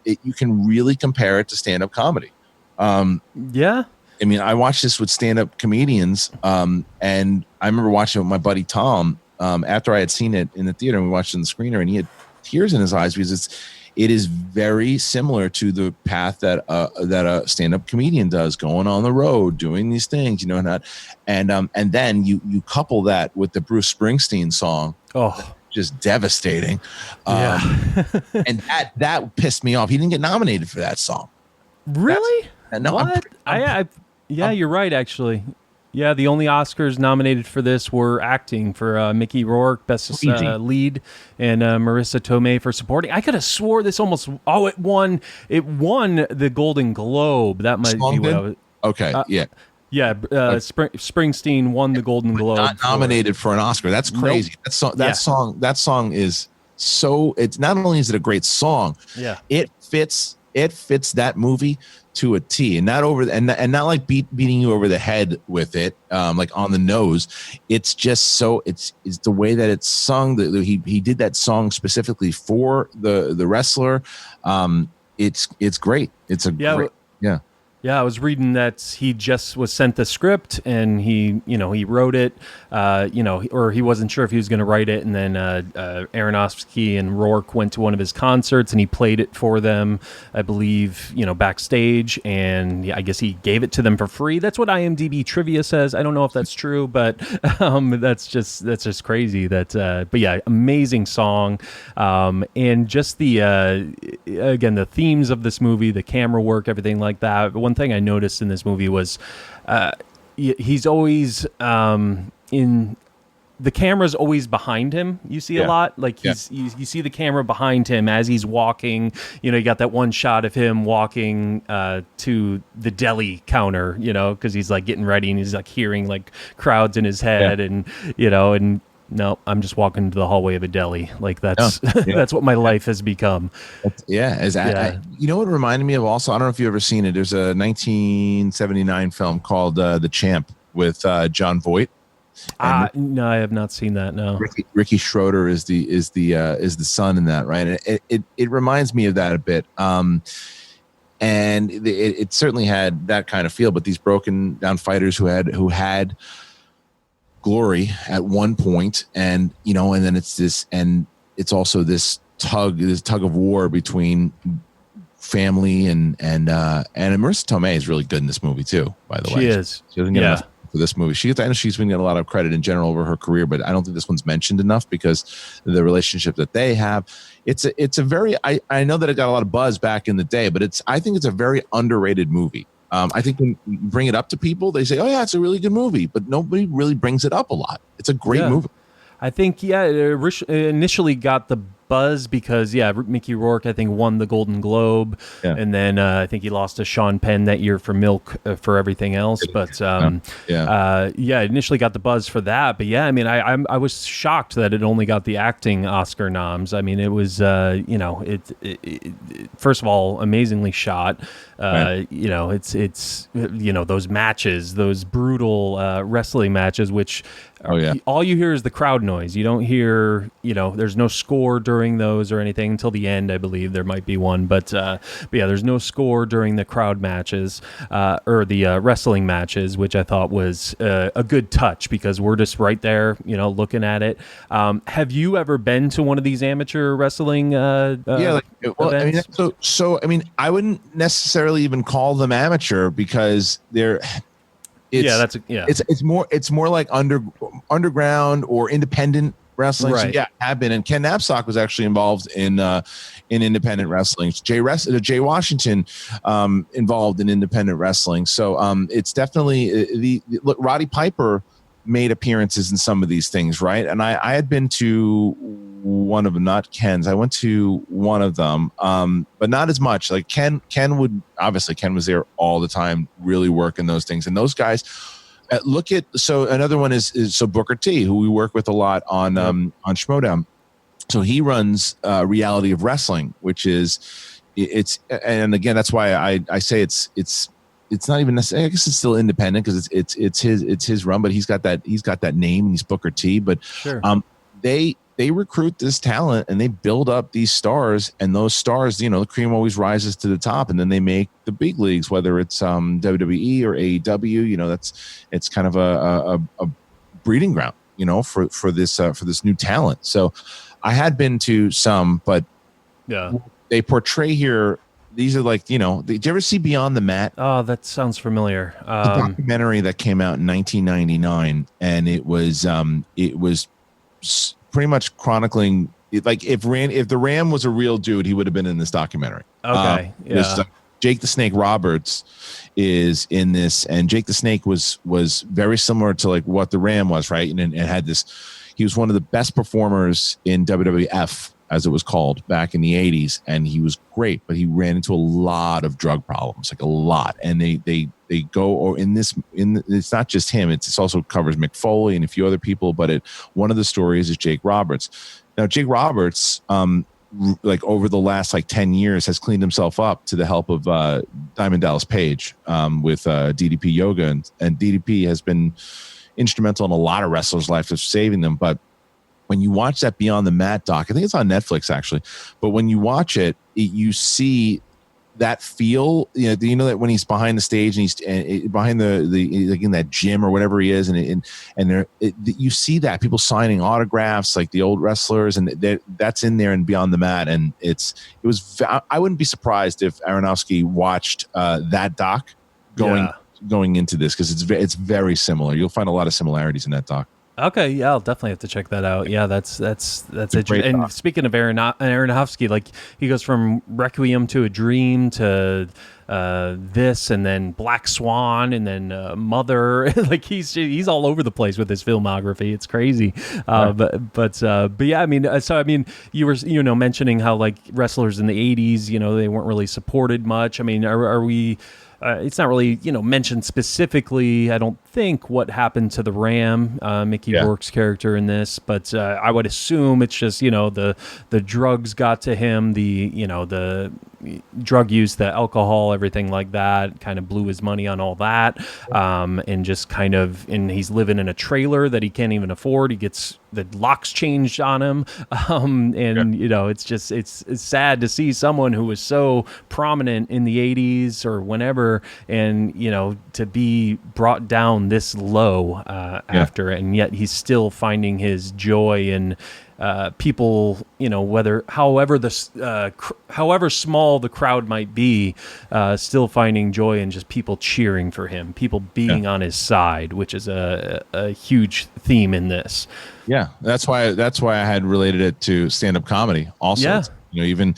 Speaker 2: you can really compare it to stand-up comedy. I mean, I watched this with stand-up comedians, and I remember watching it with my buddy Tom after I had seen it in the theater, and we watched it in the screener, and he had tears in his eyes because it is very similar to the path that a stand-up comedian does, going on the road, doing these things, and then you couple that with the Bruce Springsteen song.
Speaker 1: Oh,
Speaker 2: just devastating. And that pissed me off. He didn't get nominated for that song.
Speaker 1: Really?
Speaker 2: No,
Speaker 1: what? You're right, actually. Yeah, the only Oscars nominated for this were acting for Mickey Rourke, Best Lead, and Marissa Tomei for supporting. I could have swore this almost. Oh, it won the Golden Globe. That might be what I was.
Speaker 2: Okay, yeah.
Speaker 1: Yeah, Springsteen won the Golden Globe.
Speaker 2: Not nominated for an Oscar. That's crazy. Nope. That song is so. It's not only is it a great song.
Speaker 1: Yeah.
Speaker 2: It fits that movie to a T, and not not like beating you over the head with it, like on the nose. It's just so it's the way that it's sung. He did that song specifically for the wrestler. It's great. It's a great.
Speaker 1: Yeah, I was reading that he just was sent the script and he wrote it, or he wasn't sure if he was going to write it. And then Aronofsky and Rourke went to one of his concerts and he played it for them, I believe, backstage. And I guess he gave it to them for free. That's what IMDb trivia says. I don't know if that's true, but that's just crazy. But yeah, amazing song. And just again, the themes of this movie, the camera work, everything like that. One thing I noticed in this movie was he's always the camera's always behind him. You see a lot, like you see the camera behind him as he's walking. You got that one shot of him walking to the deli counter, because he's like getting ready and he's like hearing like crowds in his head and no, I'm just walking to the hallway of a deli. Like that's that's what my life has become.
Speaker 2: You know what it reminded me of also? I don't know if you've ever seen it. There's a 1979 film called The Champ with John Voight.
Speaker 1: No, I have not seen that. No,
Speaker 2: Ricky Schroeder is the son in that, right? And it reminds me of that a bit. And it certainly had that kind of feel. But these broken down fighters who had glory at one point, and and then it's also this tug of war between family and Marissa Tomei is really good in this movie too, by the way.
Speaker 1: She is.
Speaker 2: She doesn't get enough for this movie. I know she's been getting a lot of credit in general over her career, but I don't think this one's mentioned enough because the relationship that they have. It's a very I know that it got a lot of buzz back in the day, but I think it's a very underrated movie. I think when you bring it up to people, they say, "Oh yeah, it's a really good movie," but nobody really brings it up a lot. It's a great movie.
Speaker 1: I think it initially got the buzz because Mickey Rourke I think won the Golden Globe, and then I think he lost to Sean Penn that year for Milk for Everything Else. But initially got the buzz for that. But I mean, I was shocked that it only got the acting Oscar noms. I mean, it was it first of all amazingly shot. It's those matches, those brutal wrestling matches, which all you hear is the crowd noise. You don't hear, there's no score during those or anything until the end. I believe there might be one, but there's no score during the crowd matches or the wrestling matches, which I thought was a good touch because we're just right there, looking at it. Have you ever been to one of these amateur wrestling events?
Speaker 2: I mean, I wouldn't necessarily even call them amateur because it's more like underground or independent wrestling. So
Speaker 1: Right.
Speaker 2: yeah, have been. And Ken Knapsack was actually involved in independent wrestling. Jay Washington involved in independent wrestling. So it's definitely look. Roddy Piper made appearances in some of these things, right? And I had been to one of them, not Ken's. I went to one of them, but not as much. Like Ken was there all the time, really working those things. And those guys. So another one is Booker T, who we work with a lot on Schmoedown. So he runs Reality of Wrestling, which is and again, that's why I say it's not even necessarily, I guess it's still independent because it's his run, but he's got that name and he's Booker T. But
Speaker 1: Sure.
Speaker 2: They recruit this talent and they build up these stars, and those stars, the cream always rises to the top, and then they make the big leagues, whether it's WWE or AEW. It's kind of a breeding ground, for this new talent. So I had been to some, but
Speaker 1: Yeah.
Speaker 2: they portray here. These are like, did you ever see Beyond the Mat?
Speaker 1: Oh, that sounds familiar.
Speaker 2: The documentary that came out in 1999, and it was pretty much chronicling, like if the Ram was a real dude, he would have been in this documentary.
Speaker 1: Okay. Yeah.
Speaker 2: Jake the Snake Roberts is in this, and Jake the Snake was very similar to like what the Ram was, right? And had this, he was one of the best performers in WWF, as it was called back in the 80s, and he was great, but he ran into a lot of drug problems, like a lot. And they go, or it's not just him, it's also covers Mick Foley and a few other people, but one of the stories is Jake Roberts. Now Jake Roberts, like over the last 10 years, has cleaned himself up to the help of Diamond Dallas Page with DDP Yoga, and DDP has been instrumental in a lot of wrestlers' lives of saving them. But when you watch that Beyond the Mat doc, I think it's on Netflix actually, but when you watch it, you see that feel, that when he's behind the stage and he's behind the like in that gym or whatever he is, and you see that people signing autographs like the old wrestlers, and that's in there and Beyond the Mat. And I wouldn't be surprised if Aronofsky watched that doc going into this, because it's very similar. You'll find a lot of similarities in that doc.
Speaker 1: Okay, yeah, I'll definitely have to check that out. Yeah, that's interesting. And speaking of Aronofsky, like he goes from Requiem to a Dream to this, and then Black Swan, and then Mother. Like he's all over the place with his filmography. It's crazy. But yeah, I mean, you were mentioning how like wrestlers in the 80s, they weren't really supported much. I mean, are we? It's not really, mentioned specifically, I don't think, what happened to the Ram, Mickey Rourke's character in this, but I would assume it's just, the drugs got to him, the drug use, the alcohol, everything like that, kind of blew his money on all that, and just kind of, and he's living in a trailer that he can't even afford. He gets the locks changed on him, it's sad to see someone who was so prominent in the 80s or whenever, and to be brought down this low after, and yet he's still finding his joy in people, however small the crowd might be, still finding joy in just people cheering for him, people being on his side, which is a huge theme in this.
Speaker 2: Yeah, that's why I had related it to stand-up comedy also. Yeah. Even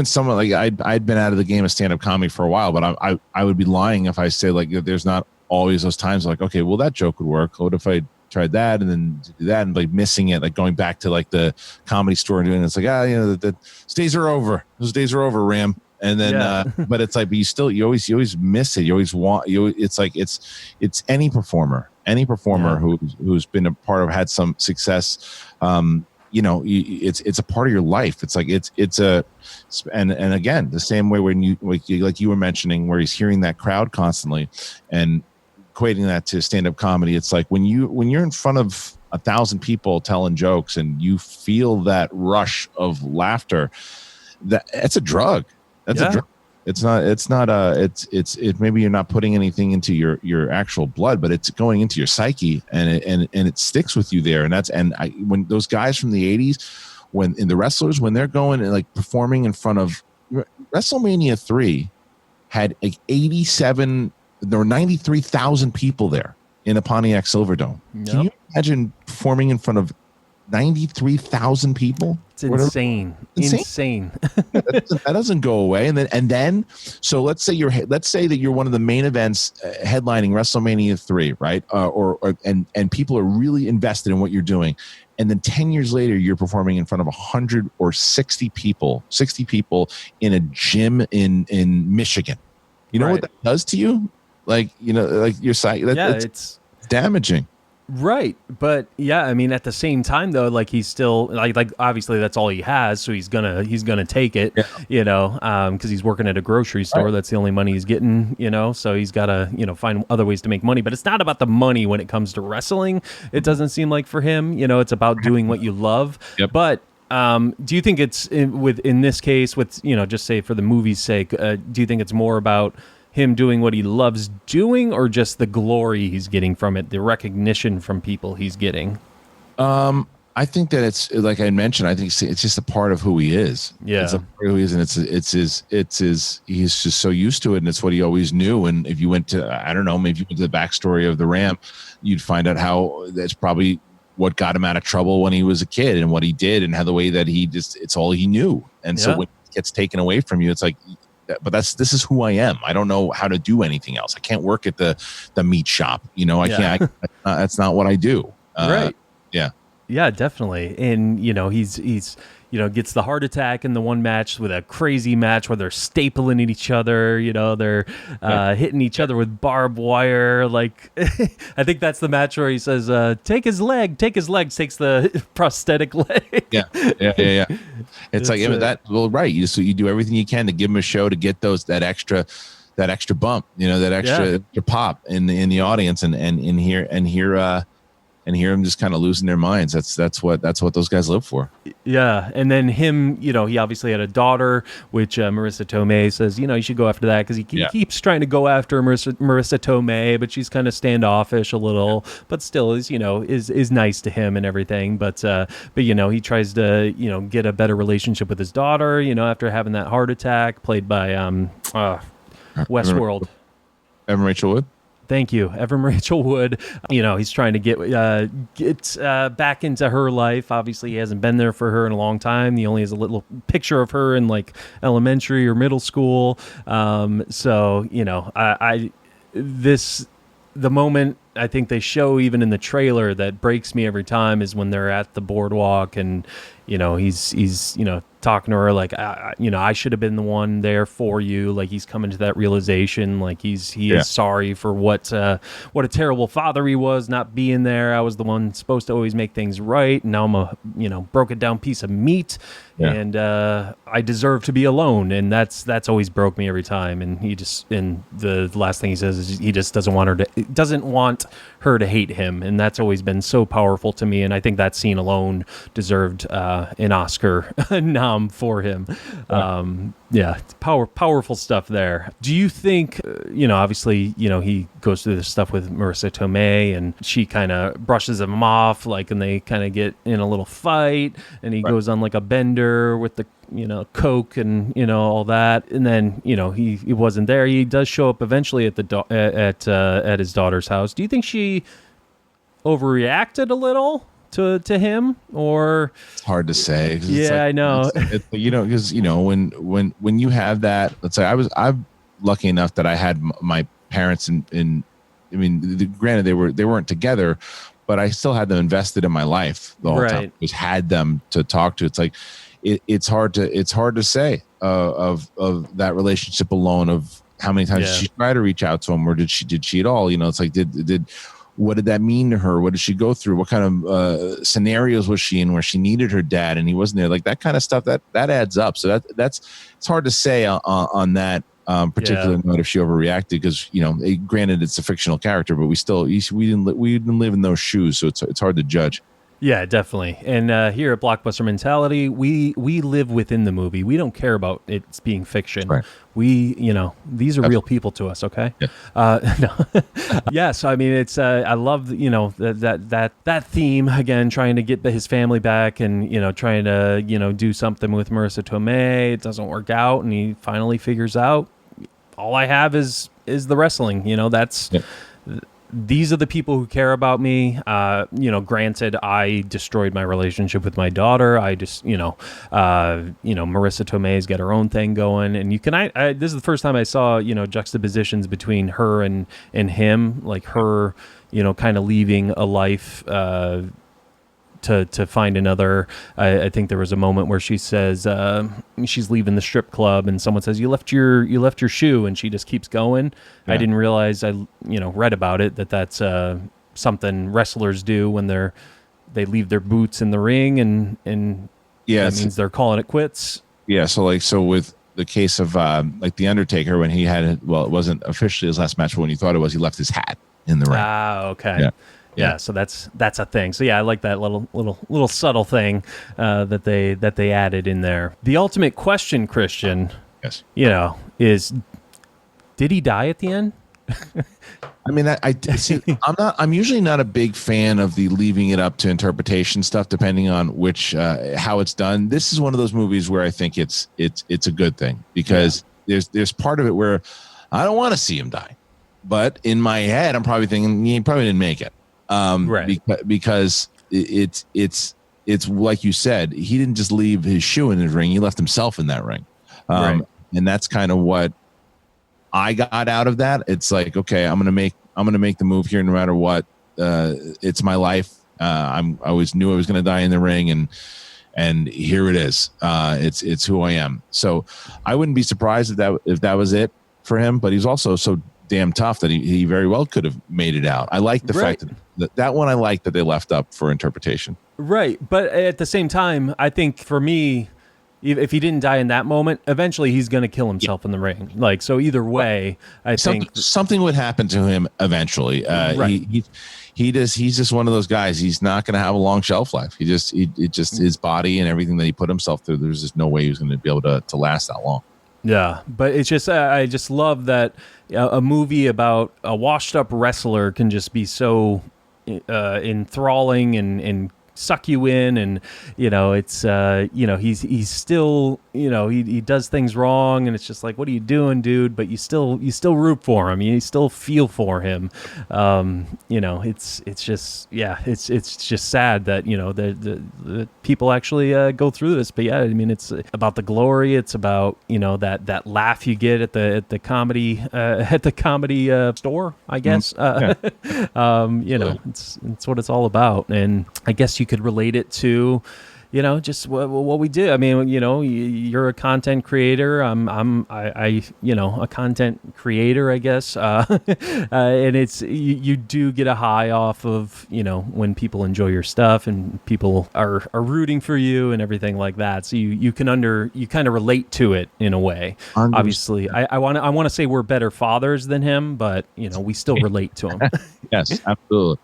Speaker 2: someone like I'd been out of the game of stand-up comedy for a while, but I would be lying if I say like there's not always those times like, okay, well that joke would work. What if I tried that and then do that, and like missing it, like going back to like the Comedy Store and doing it. It's like, the days are over. Those days are over, Ram. And then, but it's like, but you always miss it. You always want it's like, it's any performer who's been a part of, had some success. It's a part of your life. It's like, and again, the same way when you, like you were mentioning, where he's hearing that crowd constantly and equating that to stand-up comedy. It's like when you're in front of 1,000 people telling jokes and you feel that rush of laughter, it's a drug. That's a drug. It's maybe you're not putting anything into your actual blood, but it's going into your psyche, and it sticks with you there. And when those guys from the 80s, when in the wrestlers, when they're going and like performing in front of WrestleMania 3 had like 93,000 people there in a Pontiac Silverdome. Yeah. Can you imagine performing in front of 93,000 people.
Speaker 1: It's insane. Insane.
Speaker 2: that doesn't go away. And then, so let's say that you're one of the main events headlining WrestleMania 3, right? And people are really invested in what you're doing. And then 10 years later, you're performing in front of 100 or 60 people in a gym in Michigan. You know what that does to you? Like, like your site. It's damaging.
Speaker 1: Right. But yeah, I mean, at the same time though, like he's still like obviously that's all he has. So he's gonna take it, cause he's working at a grocery store. Right. That's the only money he's getting, so he's gotta, find other ways to make money, but it's not about the money when it comes to wrestling. It doesn't seem like for him, it's about doing what you love.
Speaker 2: Yep.
Speaker 1: But do you think it's in this case with, just say for the movie's sake, do you think it's more about him doing what he loves doing or just the glory he's getting from it, the recognition from people he's getting?
Speaker 2: I think that it's like I mentioned, I think it's just a part of who he is.
Speaker 1: Yeah.
Speaker 2: It's a part of who he is, and he's just so used to it, and it's what he always knew. And if you went to, I don't know, maybe if you went to the backstory of the Ram, you'd find out how that's probably what got him out of trouble when he was a kid and what he did and how the way that it's all he knew. And so when it gets taken away from you, it's like, but this is who I am. I don't know how to do anything else. I can't work at the meat shop. I can't. That's not what I do.
Speaker 1: Right.
Speaker 2: Yeah.
Speaker 1: Yeah, definitely. And he's gets the heart attack in the one match with a crazy match where they're stapling at each other. They're hitting each other with barbed wire. Like I think that's the match where he says, "Take his leg." Takes the prosthetic leg.
Speaker 2: Yeah. It's like right. You do everything you can to give him a show to get that extra bump. That extra pop in the audience and hear them just kind of losing their minds. That's what those guys live for.
Speaker 1: Yeah, and then him, he obviously had a daughter, which Marissa Tomei says, you should go after that because he keeps trying to go after Marissa Tomei, but she's kind of standoffish a little, but still is nice to him and everything. But he tries to get a better relationship with his daughter, after having that heart attack, played by Westworld.
Speaker 2: Evan Rachel Wood.
Speaker 1: Thank you, Evan Rachel Wood. He's trying to get back into her life. Obviously, he hasn't been there for her in a long time. He only has a little picture of her in like elementary or middle school. The moment I think they show even in the trailer that breaks me every time is when they're at the boardwalk and he's talking to her like I should have been the one there for you. Like he's coming to that realization. Like he is sorry for what a terrible father he was not being there. I was the one supposed to always make things right. And now I'm a broken down piece of meat, and I deserve to be alone. And that's always broke me every time. And the last thing he says is he just doesn't want her to hate him, and that's always been so powerful to me. And I think that scene alone deserved an Oscar nom for him. Powerful stuff there. Do you think, obviously, he goes through this stuff with Marissa Tomei, and she kind of brushes him off, and they kind of get in a little fight, and he goes on like a bender with the Coke and all that, and then he wasn't there. He does show up eventually at his daughter's house. Do you think she overreacted a little to him, or
Speaker 2: it's hard to say?
Speaker 1: I know.
Speaker 2: Because when you have that, let's say I'm lucky enough that I had my parents granted they weren't together, but I still had them invested in my life the whole time. Just had them to talk to. It's like it's hard to say of that relationship alone, of how many times did she try to reach out to him, or did she at all? It's like what did that mean to her? What did she go through? What kind of scenarios was she in where she needed her dad and he wasn't there? Like that kind of stuff that adds up. So that's it's hard to say on that particular note if she overreacted, because granted it's a fictional character, but we didn't live in those shoes, so it's hard to judge.
Speaker 1: Yeah, definitely. And here at Blockbuster Mentality, we live within the movie. We don't care about it being fiction. Right. We, these are real people to us. Okay. Yeah. No. Yeah. So I mean, it's I love that theme again, trying to get his family back, and trying to do something with Marissa Tomei. It doesn't work out, and he finally figures out all I have is the wrestling. these are the people who care about me. Granted, I destroyed my relationship with my daughter. I just, Marissa Tomei's got her own thing going, and this is the first time I saw, juxtapositions between her and him, like her, kind of leaving a life, to find another. I think there was a moment where she says she's leaving the strip club, and someone says, you left your shoe, and she just keeps going. Yeah. I didn't realize, I read about it, that's something wrestlers do when they leave their boots in the ring, and that means they're calling it quits.
Speaker 2: Yeah. So with the case of like the Undertaker, when he had, it wasn't officially his last match, but when he thought it was, he left his hat in the ring.
Speaker 1: Ah, okay. Yeah, so that's a thing. So yeah, I like that little subtle thing that they added in there. The ultimate question, Kristian,
Speaker 2: yes,
Speaker 1: is, did he die at the end?
Speaker 2: I mean, I see. I'm usually not a big fan of the leaving it up to interpretation stuff, depending on which how it's done. This is one of those movies where I think it's a good thing, because there's part of it where I don't want to see him die, but in my head, I'm probably thinking he probably didn't make it.
Speaker 1: Right.
Speaker 2: Because it's like you said, he didn't just leave his shoe in his ring; he left himself in that ring,
Speaker 1: right.
Speaker 2: And that's kind of what I got out of that. It's like, okay, I'm gonna make the move here, no matter what. It's my life. I always knew I was gonna die in the ring, and here it is. It's who I am. So I wouldn't be surprised if that was it for him. But he's also so damn tough that he very well could have made it out. I like the fact that one I like that they left up for interpretation. Right.
Speaker 1: But at the same time, I think for me, if he didn't die in that moment, eventually he's going to kill himself in the ring. Like, so either way, I think
Speaker 2: something would happen to him eventually.
Speaker 1: Right.
Speaker 2: He's just one of those guys. He's not going to have a long shelf life. It just his body and everything that he put himself through, there's just no way he was going to be able to last that long.
Speaker 1: Yeah, but it's just I just love that a movie about a washed-up wrestler can just be so enthralling and suck you in, and it's he's still he does things wrong, and it's just like, what are you doing, dude? But you still root for him, you still feel for him. It's just it's just sad that the people actually go through this. But yeah, I mean, it's about the glory. It's about that laugh you get at the comedy store, I guess. It's what it's all about, and I guess you could relate it to just what we do. I mean, you're a content creator. I'm a content creator, I guess. And it's you do get a high off of when people enjoy your stuff and people are rooting for you and everything like that. So you kind of relate to it in a way. Obviously, I want to say we're better fathers than him, but we still relate to him.
Speaker 2: Yes, absolutely.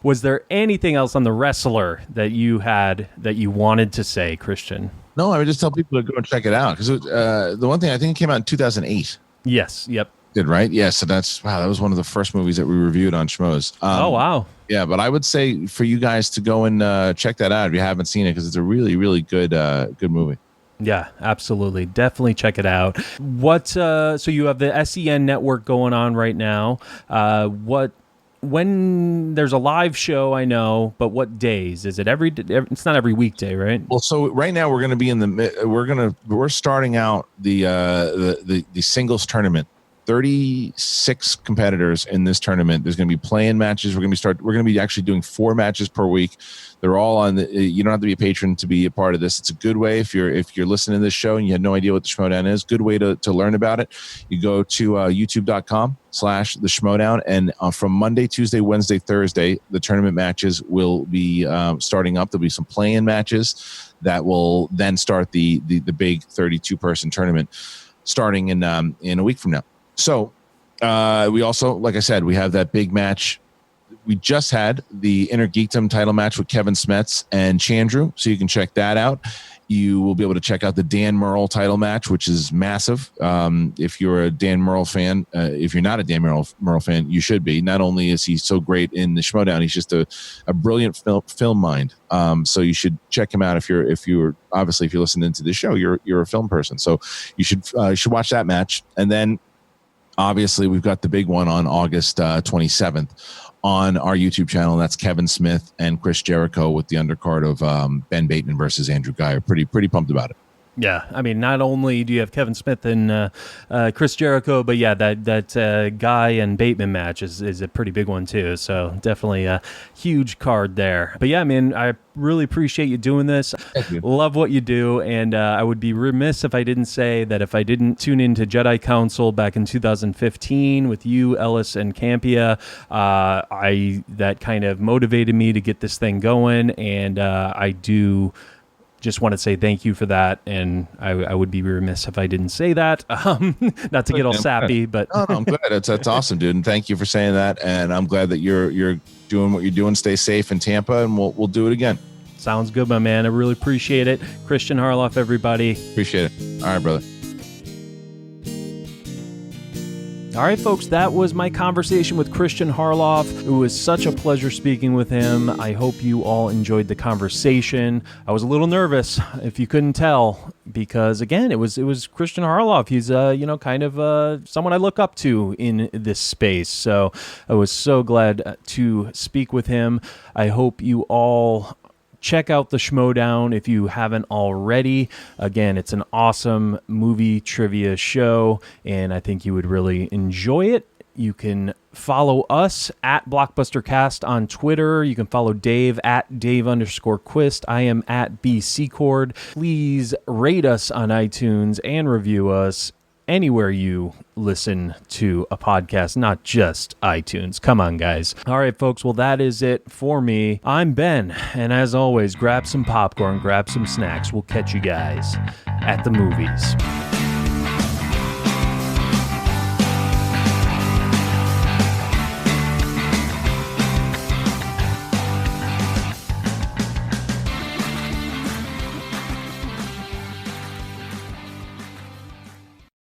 Speaker 1: Was there anything else on The Wrestler that you had that you wanted to say, Kristian?
Speaker 2: No, I would just tell people to go and check it out, because the one thing, I think it came out in 2008.
Speaker 1: Yes. Yep.
Speaker 2: Did, right? Yeah. So that was one of the first movies that we reviewed on Schmoes.
Speaker 1: Oh, wow.
Speaker 2: Yeah, but I would say for you guys to go and check that out if you haven't seen it, because it's a really, really good movie. Yeah,
Speaker 1: absolutely. Definitely check it out. So you have the SEN network going on right now. When there's a live show, I know, but what days is it? It's not every weekday, right?
Speaker 2: Well, so right now we're going to be we're starting out the singles tournament. 36 competitors in this tournament. There's going to be play-in matches. We're going to be actually doing 4 matches per week. They're all on you don't have to be a patron to be a part of this. It's a good way if you're listening to this show and you had no idea what the Schmoedown is. Good way to learn about it. You go to youtube.com/the Schmoedown, and from Monday, Tuesday, Wednesday, Thursday, the tournament matches will be starting up. There'll be some play-in matches that will then start the big 32-person tournament starting in a week from now. So we also, like I said, we have that big match. We just had the Inner Geekdom title match with Kevin Smets and Chandru, so you can check that out. You will be able to check out the Dan Murrell title match, which is massive. If you're a Dan Murrell fan, if you're not a Dan Murrell fan, you should be. Not only is he so great in the Schmoedown, he's just a brilliant film mind. So you should check him out if you're obviously, if you're listening to this show, you're a film person. So you should watch that match. And then obviously, we've got the big one on August 27th on our YouTube channel. That's Kevin Smith and Chris Jericho with the undercard of Ben Bateman versus Andrew Guy. Pretty pumped about it.
Speaker 1: Yeah, I mean, not only do you have Kevin Smith and Chris Jericho, but yeah, that Guy and Bateman match is a pretty big one too. So definitely a huge card there. But yeah, I mean, I really appreciate you doing this.
Speaker 2: Thank you.
Speaker 1: Love what you do, and I would be remiss if I didn't say that if I didn't tune into Jedi Council back in 2015 with you, Ellis, and Campia, that kind of motivated me to get this thing going, and I do just want to say thank you for that, and I would be remiss if I didn't say that. Not to get all sappy, but
Speaker 2: no, I'm glad. That's awesome, dude, and thank you for saying that. And I'm glad that you're doing what you're doing. Stay safe in Tampa, and we'll do it again.
Speaker 1: Sounds good, my man. I really appreciate it. Kristian Harloff, everybody.
Speaker 2: Appreciate it. All right, brother.
Speaker 1: All right, folks, that was my conversation with Kristian Harloff. It was such a pleasure speaking with him. I hope you all enjoyed the conversation. I was a little nervous, if you couldn't tell, because again, it was Kristian Harloff. He's kind of someone I look up to in this space. So I was so glad to speak with him. I hope you all check out the Schmoedown if you haven't already. Again, it's an awesome movie trivia show, and I think you would really enjoy it. You can follow us at BlockbusterCast on Twitter. You can follow Dave at Dave_Quist. I am at BCcord. Please rate us on iTunes and review us anywhere you listen to a podcast, not just iTunes. Come on, guys. All right, folks. Well, that is it for me. I'm Ben, and as always, grab some popcorn, grab some snacks. We'll catch you guys at the movies.